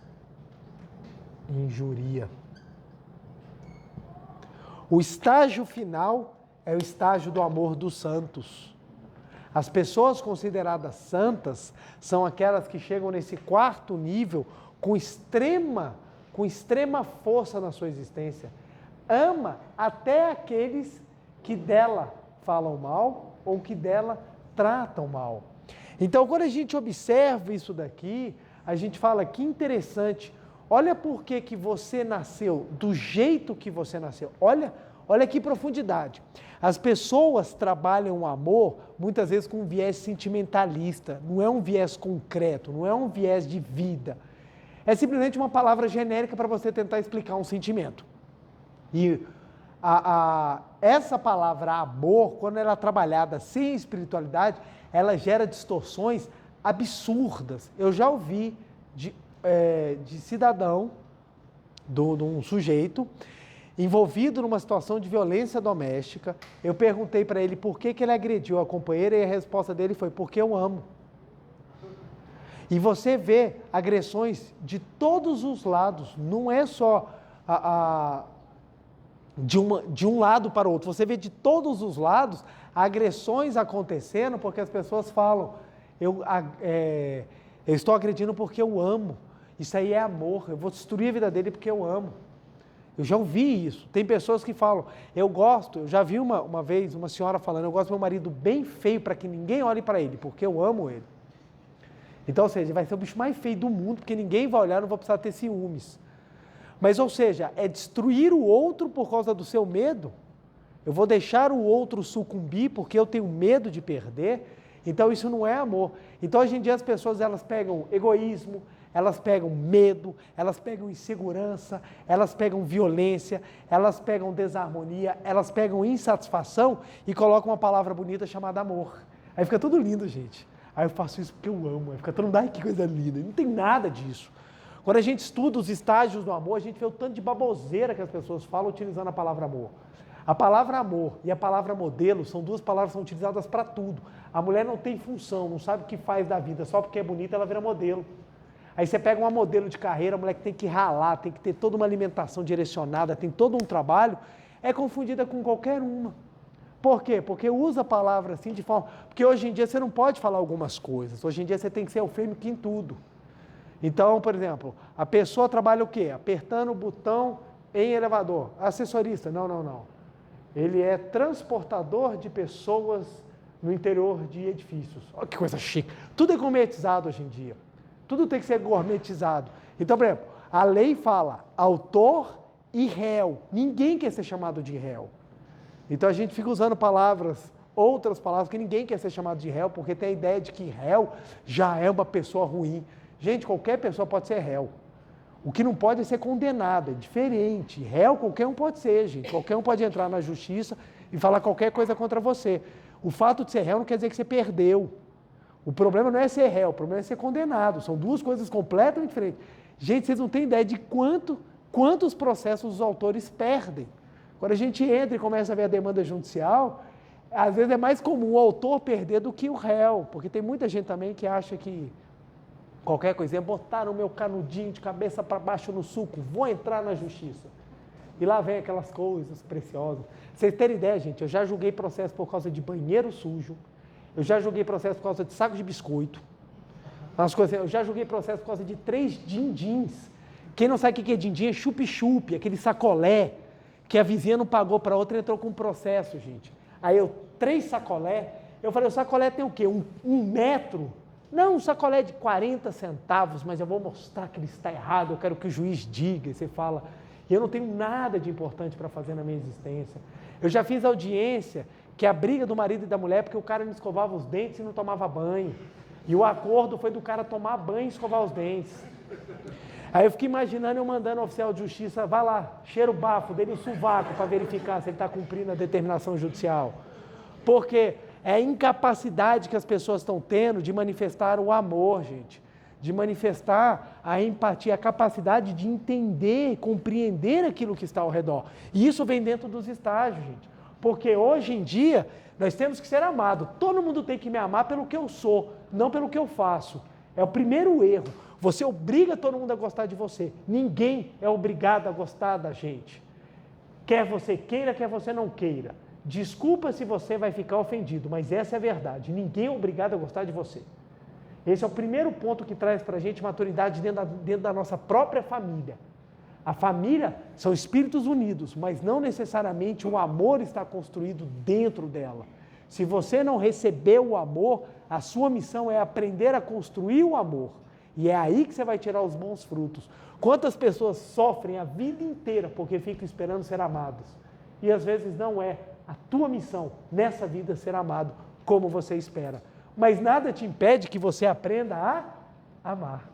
injuria. O estágio final é o estágio do amor dos santos. As pessoas consideradas santas são aquelas que chegam nesse quarto nível com extrema força na sua existência. Ama até aqueles que dela falam mal ou que dela tratam mal. Então, quando a gente observa isso daqui, a gente fala que interessante. Olha por que você nasceu do jeito que você nasceu. Olha que profundidade. As pessoas trabalham o amor, muitas vezes, com um viés sentimentalista. Não é um viés concreto, não é um viés de vida. É simplesmente uma palavra genérica para você tentar explicar um sentimento. E essa palavra amor, quando ela é trabalhada sem espiritualidade, ela gera distorções absurdas. Eu já ouvi de cidadão, de um sujeito, envolvido numa situação de violência doméstica. Eu perguntei para ele por que ele agrediu a companheira e a resposta dele foi, porque eu amo. E você vê agressões de todos os lados, não é só de um lado para o outro, você vê de todos os lados agressões acontecendo porque as pessoas falam, eu estou agredindo porque eu amo, isso aí é amor, eu vou destruir a vida dele porque eu amo. Eu já ouvi isso. Tem pessoas que falam, eu já vi uma vez uma senhora falando, eu gosto do meu marido bem feio para que ninguém olhe para ele, porque eu amo ele. Então, ou seja, vai ser o bicho mais feio do mundo, porque ninguém vai olhar, não vou precisar ter ciúmes. Mas, ou seja, é destruir o outro por causa do seu medo. Eu vou deixar o outro sucumbir porque eu tenho medo de perder. Então, isso não é amor. Então, hoje em dia, as pessoas elas pegam egoísmo, elas pegam medo, elas pegam insegurança, elas pegam violência, elas pegam desarmonia, elas pegam insatisfação e colocam uma palavra bonita chamada amor. Aí fica tudo lindo, gente. Aí eu faço isso porque eu amo, aí fica todo mundo, ai que coisa linda, não tem nada disso. Quando a gente estuda os estágios do amor, a gente vê o tanto de baboseira que as pessoas falam utilizando a palavra amor. A palavra amor e a palavra modelo são duas palavras que são utilizadas para tudo. A mulher não tem função, não sabe o que faz da vida, só porque é bonita ela vira modelo. Aí você pega uma modelo de carreira, a mulher que tem que ralar, tem que ter toda uma alimentação direcionada, tem todo um trabalho, é confundida com qualquer uma. Por quê? Porque usa a palavra assim de forma... Porque hoje em dia você não pode falar algumas coisas, hoje em dia você tem que ser eufêmico em tudo. Então, por exemplo, a pessoa trabalha o quê? Apertando o botão em elevador. Assessorista, não. Ele é transportador de pessoas no interior de edifícios. Olha que coisa chique. Tudo é gourmetizado hoje em dia. Tudo tem que ser gourmetizado. Então, por exemplo, a lei fala autor e réu. Ninguém quer ser chamado de réu. Então a gente fica usando outras palavras, que ninguém quer ser chamado de réu, porque tem a ideia de que réu já é uma pessoa ruim. Gente, qualquer pessoa pode ser réu. O que não pode é ser condenado, é diferente. Réu qualquer um pode ser, gente. Qualquer um pode entrar na justiça e falar qualquer coisa contra você. O fato de ser réu não quer dizer que você perdeu. O problema não é ser réu, o problema é ser condenado. São duas coisas completamente diferentes. Gente, vocês não têm ideia de quantos processos os autores perdem. Quando a gente entra e começa a ver a demanda judicial, às vezes é mais comum o autor perder do que o réu, porque tem muita gente também que acha que qualquer coisinha, botaram o meu canudinho de cabeça para baixo no suco, vou entrar na justiça. E lá vem aquelas coisas preciosas. Vocês terem ideia, gente, eu já julguei processo por causa de banheiro sujo, eu já julguei processo por causa de saco de biscoito, eu já julguei processo por causa de 3 din-dins. Quem não sabe o que é din-din é chup-chup, aquele sacolé que a vizinha não pagou para outra e entrou com um processo, gente. Aí 3 sacolé, eu falei, o sacolé tem o quê? Um metro? Não, um sacolé de 40 centavos, mas eu vou mostrar que ele está errado, eu quero que o juiz diga. E você fala, eu não tenho nada de importante para fazer na minha existência. Eu já fiz audiência, que é a briga do marido e da mulher, porque o cara não escovava os dentes e não tomava banho. E o acordo foi do cara tomar banho e escovar os dentes. Aí eu fiquei imaginando eu mandando o oficial de justiça, vai lá, cheira o bafo dele, o sovaco, para verificar se ele está cumprindo a determinação judicial. Porque é a incapacidade que as pessoas estão tendo de manifestar o amor, gente. De manifestar a empatia, a capacidade de entender, compreender aquilo que está ao redor. E isso vem dentro dos estágios, gente. Porque hoje em dia, nós temos que ser amados. Todo mundo tem que me amar pelo que eu sou, não pelo que eu faço. É o primeiro erro. Você obriga todo mundo a gostar de você. Ninguém é obrigado a gostar da gente. Quer você queira, quer você não queira. Desculpa se você vai ficar ofendido, mas essa é a verdade. Ninguém é obrigado a gostar de você. Esse é o primeiro ponto que traz para a gente maturidade dentro da nossa própria família. A família são espíritos unidos, mas não necessariamente o amor está construído dentro dela. Se você não recebeu o amor, a sua missão é aprender a construir o amor. E é aí que você vai tirar os bons frutos. Quantas pessoas sofrem a vida inteira porque ficam esperando ser amadas? E às vezes não é a tua missão nessa vida ser amado como você espera. Mas nada te impede que você aprenda a amar.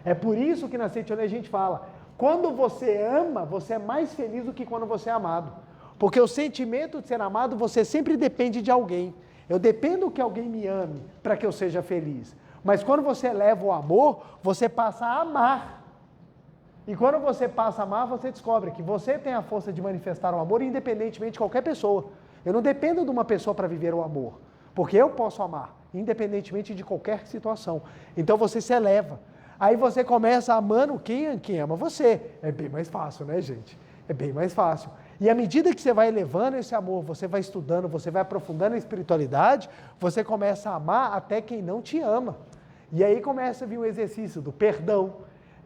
É por isso que na Seitione a gente fala, quando você ama, você é mais feliz do que quando você é amado. Porque o sentimento de ser amado, você sempre depende de alguém. Eu dependo que alguém me ame para que eu seja feliz. Mas quando você eleva o amor, você passa a amar. E quando você passa a amar, você descobre que você tem a força de manifestar o amor independentemente de qualquer pessoa. Eu não dependo de uma pessoa para viver o amor, porque eu posso amar, independentemente de qualquer situação. Então você se eleva. Aí você começa amando quem ama você. É bem mais fácil, né, gente? É bem mais fácil. E à medida que você vai elevando esse amor, você vai estudando, você vai aprofundando a espiritualidade, você começa a amar até quem não te ama. E aí começa a vir o exercício do perdão,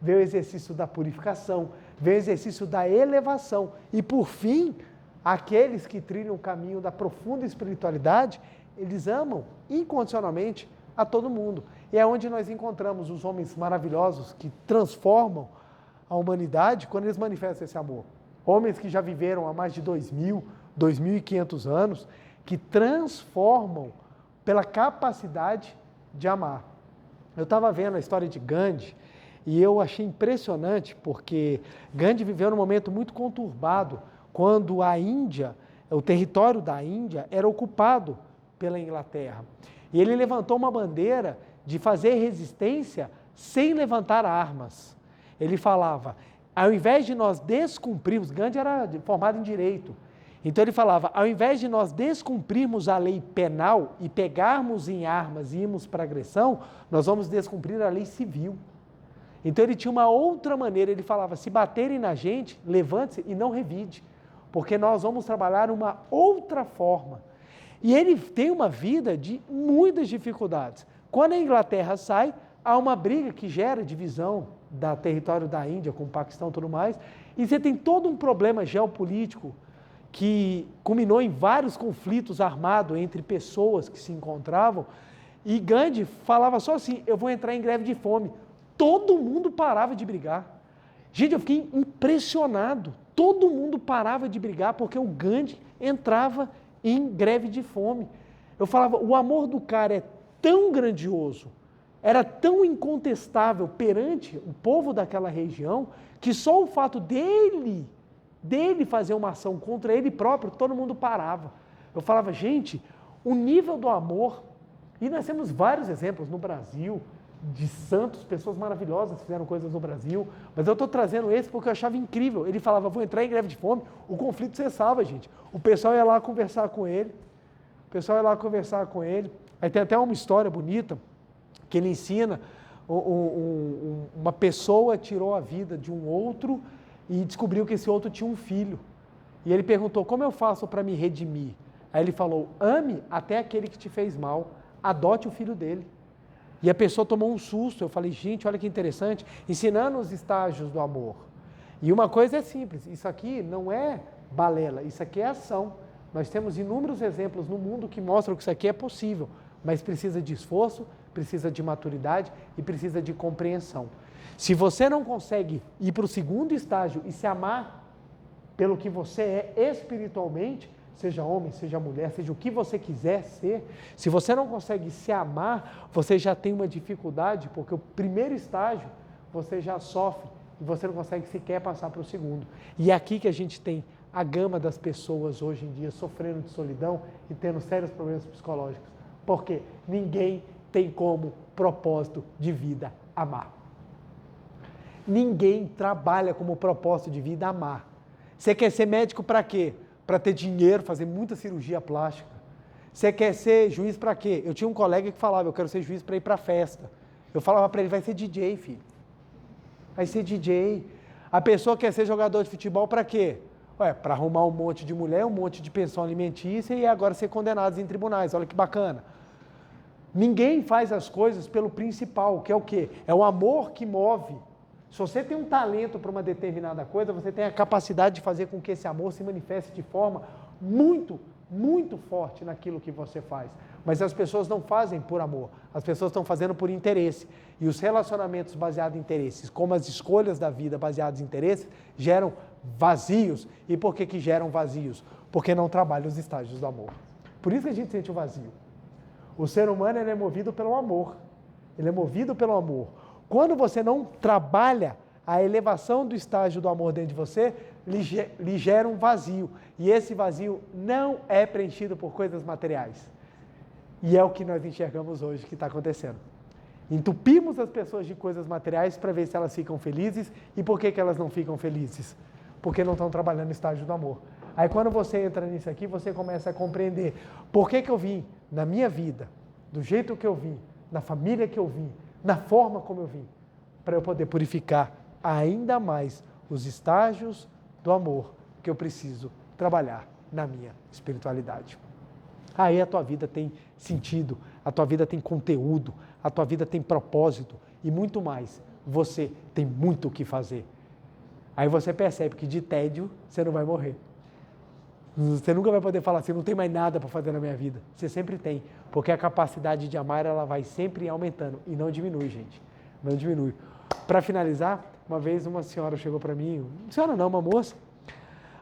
vem o exercício da purificação, vem o exercício da elevação. E por fim, aqueles que trilham o caminho da profunda espiritualidade, eles amam incondicionalmente a todo mundo. E é onde nós encontramos os homens maravilhosos que transformam a humanidade quando eles manifestam esse amor. Homens que já viveram há mais de 2.000, 2.500 anos, que transformam pela capacidade de amar. Eu estava vendo a história de Gandhi e eu achei impressionante porque Gandhi viveu num momento muito conturbado quando a Índia, o território da Índia era ocupado pela Inglaterra. E ele levantou uma bandeira de fazer resistência sem levantar armas. Ele falava, ao invés de nós descumprirmos, Gandhi era formado em direito, então ele falava, ao invés de nós descumprirmos a lei penal e pegarmos em armas e irmos para agressão, nós vamos descumprir a lei civil. Então ele tinha uma outra maneira, ele falava, se baterem na gente, levante-se e não revide, porque nós vamos trabalhar uma outra forma. E ele tem uma vida de muitas dificuldades. Quando a Inglaterra sai, há uma briga que gera divisão do território da Índia com o Paquistão e tudo mais, e você tem todo um problema geopolítico que culminou em vários conflitos armados entre pessoas que se encontravam, e Gandhi falava só assim, eu vou entrar em greve de fome. Todo mundo parava de brigar. Gente, eu fiquei impressionado. Todo mundo parava de brigar porque o Gandhi entrava em greve de fome. Eu falava, o amor do cara é tão grandioso, era tão incontestável perante o povo daquela região, que só o fato dele fazer uma ação contra ele próprio, todo mundo parava. Eu falava, gente, o nível do amor, e nós temos vários exemplos no Brasil, de santos, pessoas maravilhosas que fizeram coisas no Brasil, mas eu estou trazendo esse porque eu achava incrível. Ele falava, vou entrar em greve de fome, o conflito cessava, gente. O pessoal ia lá conversar com ele, aí tem até uma história bonita, que ele ensina, uma pessoa tirou a vida de um outro e descobriu que esse outro tinha um filho. E ele perguntou, como eu faço para me redimir? Aí ele falou, ame até aquele que te fez mal, adote o filho dele. E a pessoa tomou um susto, eu falei, gente, olha que interessante, ensinando os estágios do amor. E uma coisa é simples, isso aqui não é balela, isso aqui é ação. Nós temos inúmeros exemplos no mundo que mostram que isso aqui é possível, mas precisa de esforço, precisa de maturidade e precisa de compreensão. Se você não consegue ir para o segundo estágio e se amar pelo que você é espiritualmente, seja homem, seja mulher, seja o que você quiser ser, se você não consegue se amar, você já tem uma dificuldade, porque o primeiro estágio você já sofre e você não consegue sequer passar para o segundo. E é aqui que a gente tem a gama das pessoas hoje em dia sofrendo de solidão e tendo sérios problemas psicológicos, porque ninguém tem como propósito de vida amar. Ninguém trabalha como propósito de vida amar. Você quer ser médico para quê? Para ter dinheiro, fazer muita cirurgia plástica. Você quer ser juiz para quê? Eu tinha um colega que falava, eu quero ser juiz para ir para festa. Eu falava para ele, vai ser DJ, filho. Vai ser DJ. A pessoa quer ser jogador de futebol para quê? Para arrumar um monte de mulher, um monte de pensão alimentícia e agora ser condenados em tribunais. Olha que bacana. Ninguém faz as coisas pelo principal, que é o quê? É o amor que move. Se você tem um talento para uma determinada coisa, você tem a capacidade de fazer com que esse amor se manifeste de forma muito, muito forte naquilo que você faz. Mas as pessoas não fazem por amor, as pessoas estão fazendo por interesse. E os relacionamentos baseados em interesses, como as escolhas da vida baseadas em interesses, geram vazios. E por que geram vazios? Porque não trabalham os estágios do amor. Por isso que a gente sente o vazio. O ser humano ele é movido pelo amor. Ele é movido pelo amor. Quando você não trabalha a elevação do estágio do amor dentro de você, lhe gera um vazio. E esse vazio não é preenchido por coisas materiais. E é o que nós enxergamos hoje que está acontecendo. Entupimos as pessoas de coisas materiais para ver se elas ficam felizes. E por que elas não ficam felizes? Porque não estão trabalhando o estágio do amor. Aí quando você entra nisso aqui, você começa a compreender por que eu vim na minha vida, do jeito que eu vim, na família que eu vim, na forma como eu vim, para eu poder purificar ainda mais os estágios do amor que eu preciso trabalhar na minha espiritualidade. Aí a tua vida tem sentido, a tua vida tem conteúdo, a tua vida tem propósito e muito mais. Você tem muito o que fazer. Aí você percebe que de tédio você não vai morrer. Você nunca vai poder falar assim, não tem mais nada para fazer na minha vida. Você sempre tem, porque a capacidade de amar ela vai sempre aumentando e não diminui, gente. Não diminui. Para finalizar, uma vez uma senhora chegou para mim, senhora não, uma moça.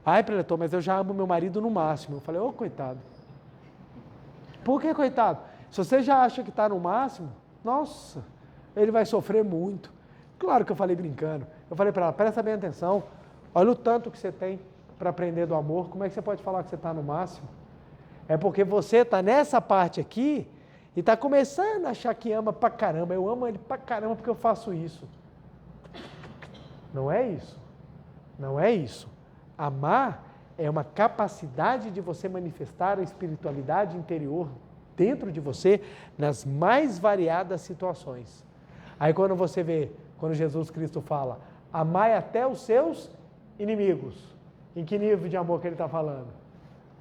Ai, preletor, mas eu já amo meu marido no máximo. Eu falei, ô coitado. Por que coitado? Se você já acha que está no máximo, nossa, ele vai sofrer muito. Claro que eu falei brincando. Eu falei para ela, presta bem atenção, olha o tanto que você tem para aprender do amor, como é que você pode falar que você está no máximo? É porque você está nessa parte aqui e está começando a achar que ama pra caramba. Eu amo ele pra caramba porque eu faço isso. Não é isso. Não é isso. Amar é uma capacidade de você manifestar a espiritualidade interior dentro de você nas mais variadas situações. Aí quando você vê, quando Jesus Cristo fala, amai até os seus inimigos. Em que nível de amor que ele está falando?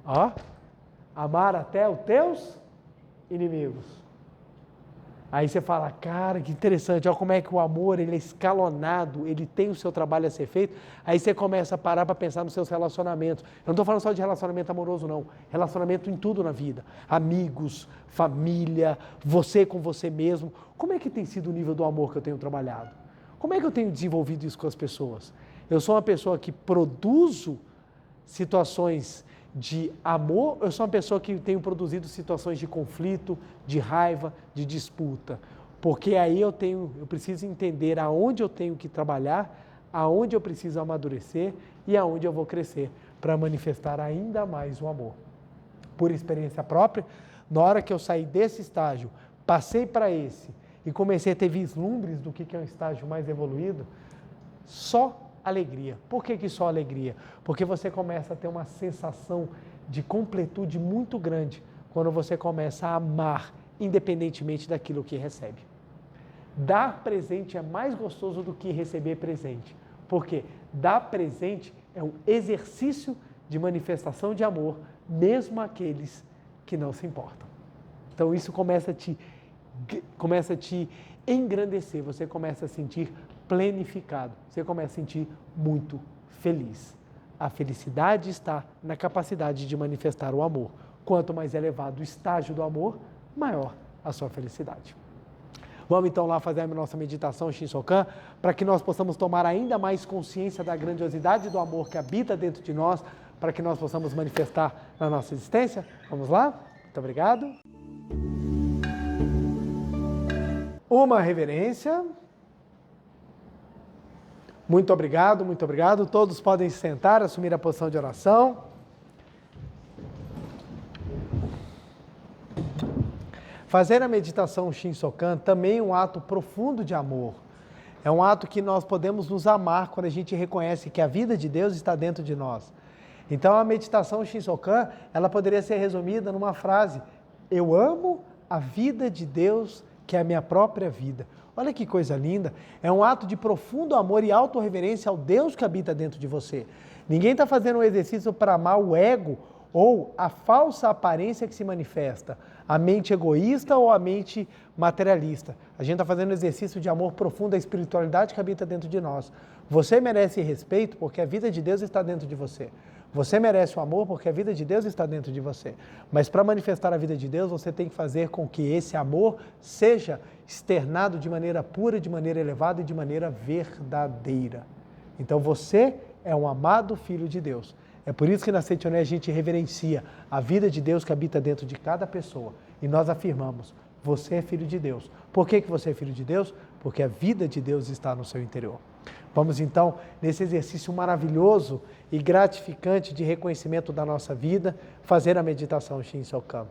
Ó, amar até os teus inimigos. Aí você fala, cara, que interessante, olha como é que o amor ele é escalonado, ele tem o seu trabalho a ser feito. Aí você começa a parar para pensar nos seus relacionamentos. Eu não estou falando só de relacionamento amoroso, não. Relacionamento em tudo na vida. Amigos, família, você com você mesmo. Como é que tem sido o nível do amor que eu tenho trabalhado? Como é que eu tenho desenvolvido isso com as pessoas? Eu sou uma pessoa que produzo situações de amor, eu sou uma pessoa que tenho produzido situações de conflito, de raiva, de disputa. Porque aí eu preciso entender aonde eu tenho que trabalhar, aonde eu preciso amadurecer e aonde eu vou crescer para manifestar ainda mais o amor. Por experiência própria, na hora que eu saí desse estágio, passei para esse e comecei a ter vislumbres do que é um estágio mais evoluído, só alegria. Por que só alegria? Porque você começa a ter uma sensação de completude muito grande quando você começa a amar, independentemente daquilo que recebe. Dar presente é mais gostoso do que receber presente. Porque dar presente é um exercício de manifestação de amor, mesmo aqueles que não se importam. Então isso começa a te engrandecer, você começa a sentir planificado, você começa a sentir muito feliz. A felicidade está na capacidade de manifestar o amor. Quanto mais elevado o estágio do amor, maior a sua felicidade. Vamos então lá fazer a nossa meditação Shinsokan, para que nós possamos tomar ainda mais consciência da grandiosidade do amor que habita dentro de nós, para que nós possamos manifestar na nossa existência. Vamos lá? Muito obrigado. Uma reverência. Muito obrigado, muito obrigado. Todos podem se sentar, assumir a posição de oração. Fazer a meditação Shinsokan também é um ato profundo de amor. É um ato que nós podemos nos amar quando a gente reconhece que a vida de Deus está dentro de nós. Então a meditação Shinsokan, ela poderia ser resumida numa frase: eu amo a vida de Deus, que é a minha própria vida. Olha que coisa linda, é um ato de profundo amor e autorreverência ao Deus que habita dentro de você. Ninguém está fazendo um exercício para amar o ego ou a falsa aparência que se manifesta, a mente egoísta ou a mente materialista. A gente está fazendo um exercício de amor profundo à espiritualidade que habita dentro de nós. Você merece respeito porque a vida de Deus está dentro de você. Você merece o amor porque a vida de Deus está dentro de você. Mas para manifestar a vida de Deus, você tem que fazer com que esse amor seja externado de maneira pura, de maneira elevada e de maneira verdadeira. Então você é um amado filho de Deus. É por isso que na Setioné a gente reverencia a vida de Deus que habita dentro de cada pessoa. E nós afirmamos, você é filho de Deus. Por que você é filho de Deus? Porque a vida de Deus está no seu interior. Vamos então, nesse exercício maravilhoso e gratificante de reconhecimento da nossa vida, fazer a meditação Shinsokan.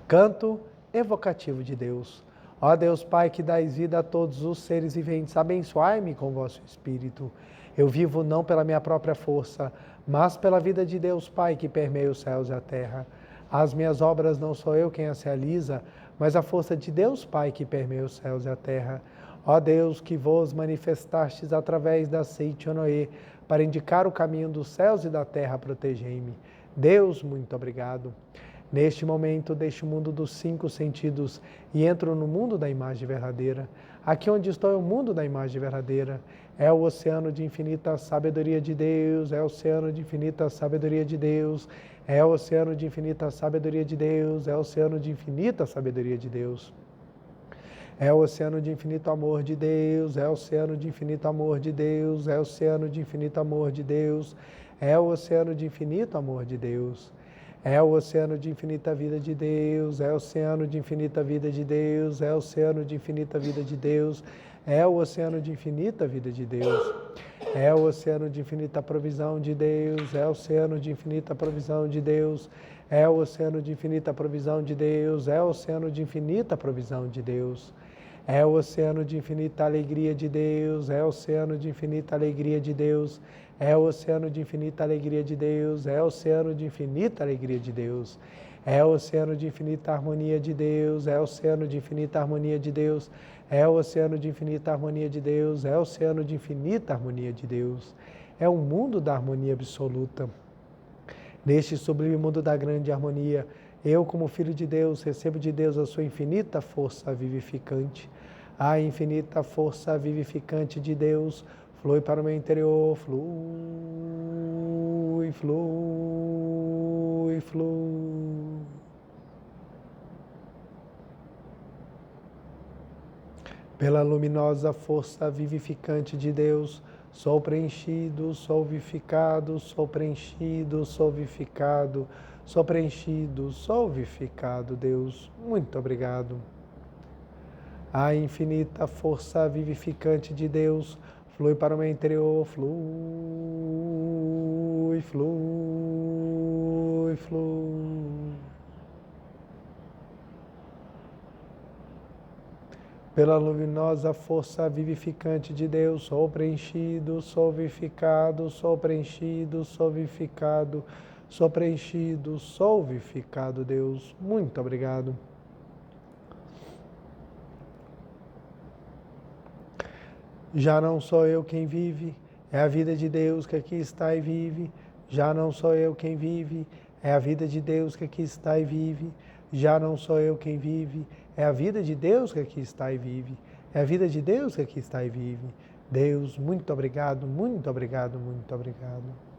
Canto evocativo de Deus. Ó Deus Pai, que dais vida a todos os seres viventes, abençoai-me com vosso Espírito. Eu vivo não pela minha própria força, mas pela vida de Deus Pai, que permeia os céus e a terra. As minhas obras não sou eu quem as realiza, mas a força de Deus Pai, que permeia os céus e a terra. Ó Deus, que vos manifestastes através da Setioné, para indicar o caminho dos céus e da terra, protegei-me. Deus, muito obrigado. Neste momento, deixo o mundo dos 5 sentidos e entro no mundo da imagem verdadeira. Aqui onde estou é o mundo da imagem verdadeira. É o oceano de infinita sabedoria de Deus, é o oceano de infinita sabedoria de Deus, é o oceano de infinita sabedoria de Deus, é o oceano de infinita sabedoria de Deus. É o oceano de infinito amor de Deus, é o oceano de infinito amor de Deus, é o oceano de infinito amor de Deus, é o oceano de infinito amor de Deus. É o oceano de infinita vida de Deus, é o oceano de infinita vida de Deus, é o oceano de infinita vida de Deus, é o oceano de infinita vida de Deus. É o oceano de infinita provisão de Deus, é o oceano de infinita provisão de Deus, é o oceano de infinita provisão de Deus, é o oceano de infinita provisão de Deus. É o oceano de infinita alegria de Deus, é o oceano de infinita alegria de Deus, é o oceano de infinita alegria de Deus, é o oceano de infinita alegria de Deus. É o oceano de infinita harmonia de Deus, é o oceano de infinita harmonia de Deus, é o oceano de infinita harmonia de Deus, é o oceano de infinita harmonia de Deus. É o mundo da harmonia absoluta. Neste sublime mundo da grande harmonia, eu, como Filho de Deus, recebo de Deus a sua infinita força vivificante. A infinita força vivificante de Deus flui para o meu interior, flui, flui, flui. Pela luminosa força vivificante de Deus, sou preenchido, sou vivificado, sou preenchido, sou vivificado, sou preenchido, sou vivificado, Deus. Muito obrigado. A infinita força vivificante de Deus flui para o meu interior, flui, flui, flui. Pela luminosa força vivificante de Deus, sou preenchido, sou vivificado, sou preenchido, sou vivificado, sou preenchido, sou vivificado, Deus. Muito obrigado. Já não sou eu quem vive, é a vida de Deus que aqui está e vive. Já não sou eu quem vive, é a vida de Deus que aqui está e vive. Já não sou eu quem vive, é a vida de Deus que aqui está e vive. É a vida de Deus que aqui está e vive. Deus, muito obrigado, muito obrigado, muito obrigado.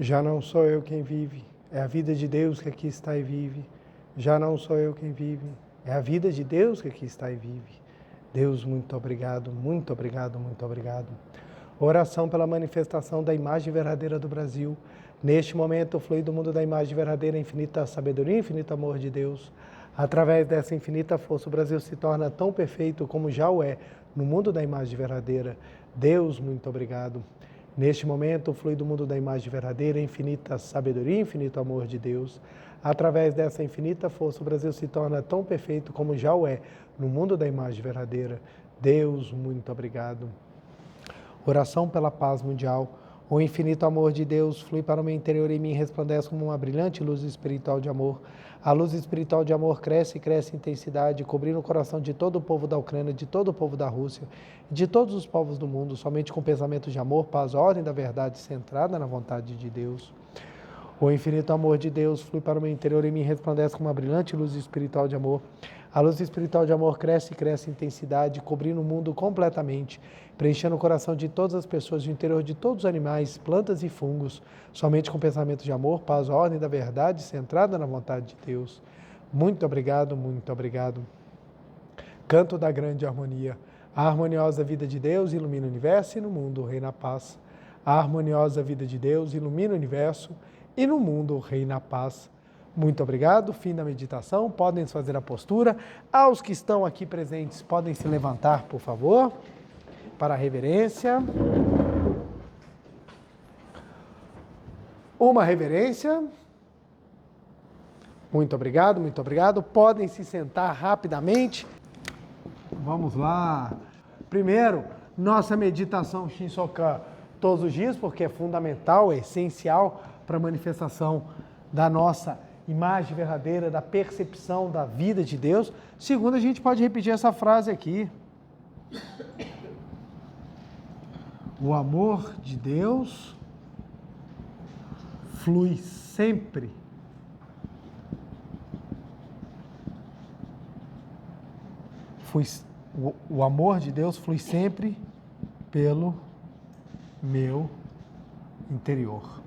Já não sou eu quem vive, é a vida de Deus que aqui está e vive. Já não sou eu quem vive, é a vida de Deus que aqui está e vive. Deus, muito obrigado, muito obrigado, muito obrigado. Oração pela manifestação da imagem verdadeira do Brasil. Neste momento, flui do mundo da imagem verdadeira, infinita sabedoria, infinito amor de Deus. Através dessa infinita força, o Brasil se torna tão perfeito como já o é no mundo da imagem verdadeira. Deus, muito obrigado. Neste momento, flui do mundo da imagem verdadeira, infinita sabedoria, infinito amor de Deus. Através dessa infinita força, o Brasil se torna tão perfeito como já o é no mundo da imagem verdadeira. Deus, muito obrigado. Oração pela paz mundial. O infinito amor de Deus flui para o meu interior e em mim resplandece como uma brilhante luz espiritual de amor. A luz espiritual de amor cresce e cresce em intensidade, cobrindo o coração de todo o povo da Ucrânia, de todo o povo da Rússia, de todos os povos do mundo, somente com pensamentos de amor, paz, ordem da verdade centrada na vontade de Deus. O infinito amor de Deus flui para o meu interior e em mim resplandece como uma brilhante luz espiritual de amor. A luz espiritual de amor cresce e cresce em intensidade, cobrindo o mundo completamente, preenchendo o coração de todas as pessoas, do interior de todos os animais, plantas e fungos, somente com pensamento de amor, paz, ordem da verdade, centrada na vontade de Deus. Muito obrigado, muito obrigado. Canto da grande harmonia. A harmoniosa vida de Deus ilumina o universo e no mundo reina a paz. A harmoniosa vida de Deus ilumina o universo e no mundo reina a paz. Muito obrigado. Fim da meditação. Podem fazer a postura. Aos que estão aqui presentes, podem se levantar, por favor, para a reverência. Uma reverência. Muito obrigado, muito obrigado. Podem se sentar rapidamente. Vamos lá. Primeiro, nossa meditação Shinsokan todos os dias, porque é fundamental, é essencial para a manifestação da nossa imagem verdadeira, da percepção da vida de Deus. Segundo, a gente pode repetir essa frase aqui. O amor de Deus flui sempre o amor de Deus flui sempre pelo meu interior.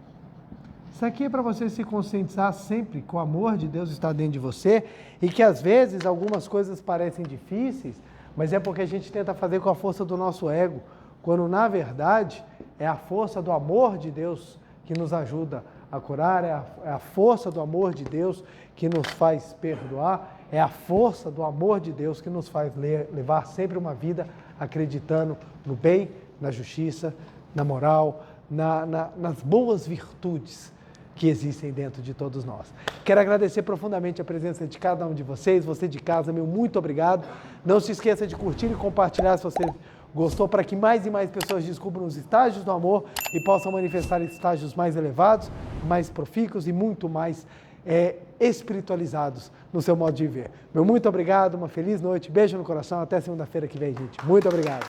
Isso aqui é para você se conscientizar sempre que o amor de Deus está dentro de você e que às vezes algumas coisas parecem difíceis, mas é porque a gente tenta fazer com a força do nosso ego, quando na verdade é a força do amor de Deus que nos ajuda a curar, é a força do amor de Deus que nos faz perdoar, é a força do amor de Deus que nos faz levar sempre uma vida acreditando no bem, na justiça, na moral, nas boas virtudes que existem dentro de todos nós. Quero agradecer profundamente a presença de cada um de vocês, você de casa, meu muito obrigado. Não se esqueça de curtir e compartilhar se você gostou, para que mais e mais pessoas descubram os estágios do amor e possam manifestar estágios mais elevados, mais profícuos e muito mais espiritualizados no seu modo de viver. Meu muito obrigado, uma feliz noite, beijo no coração, até segunda-feira que vem, gente. Muito obrigado.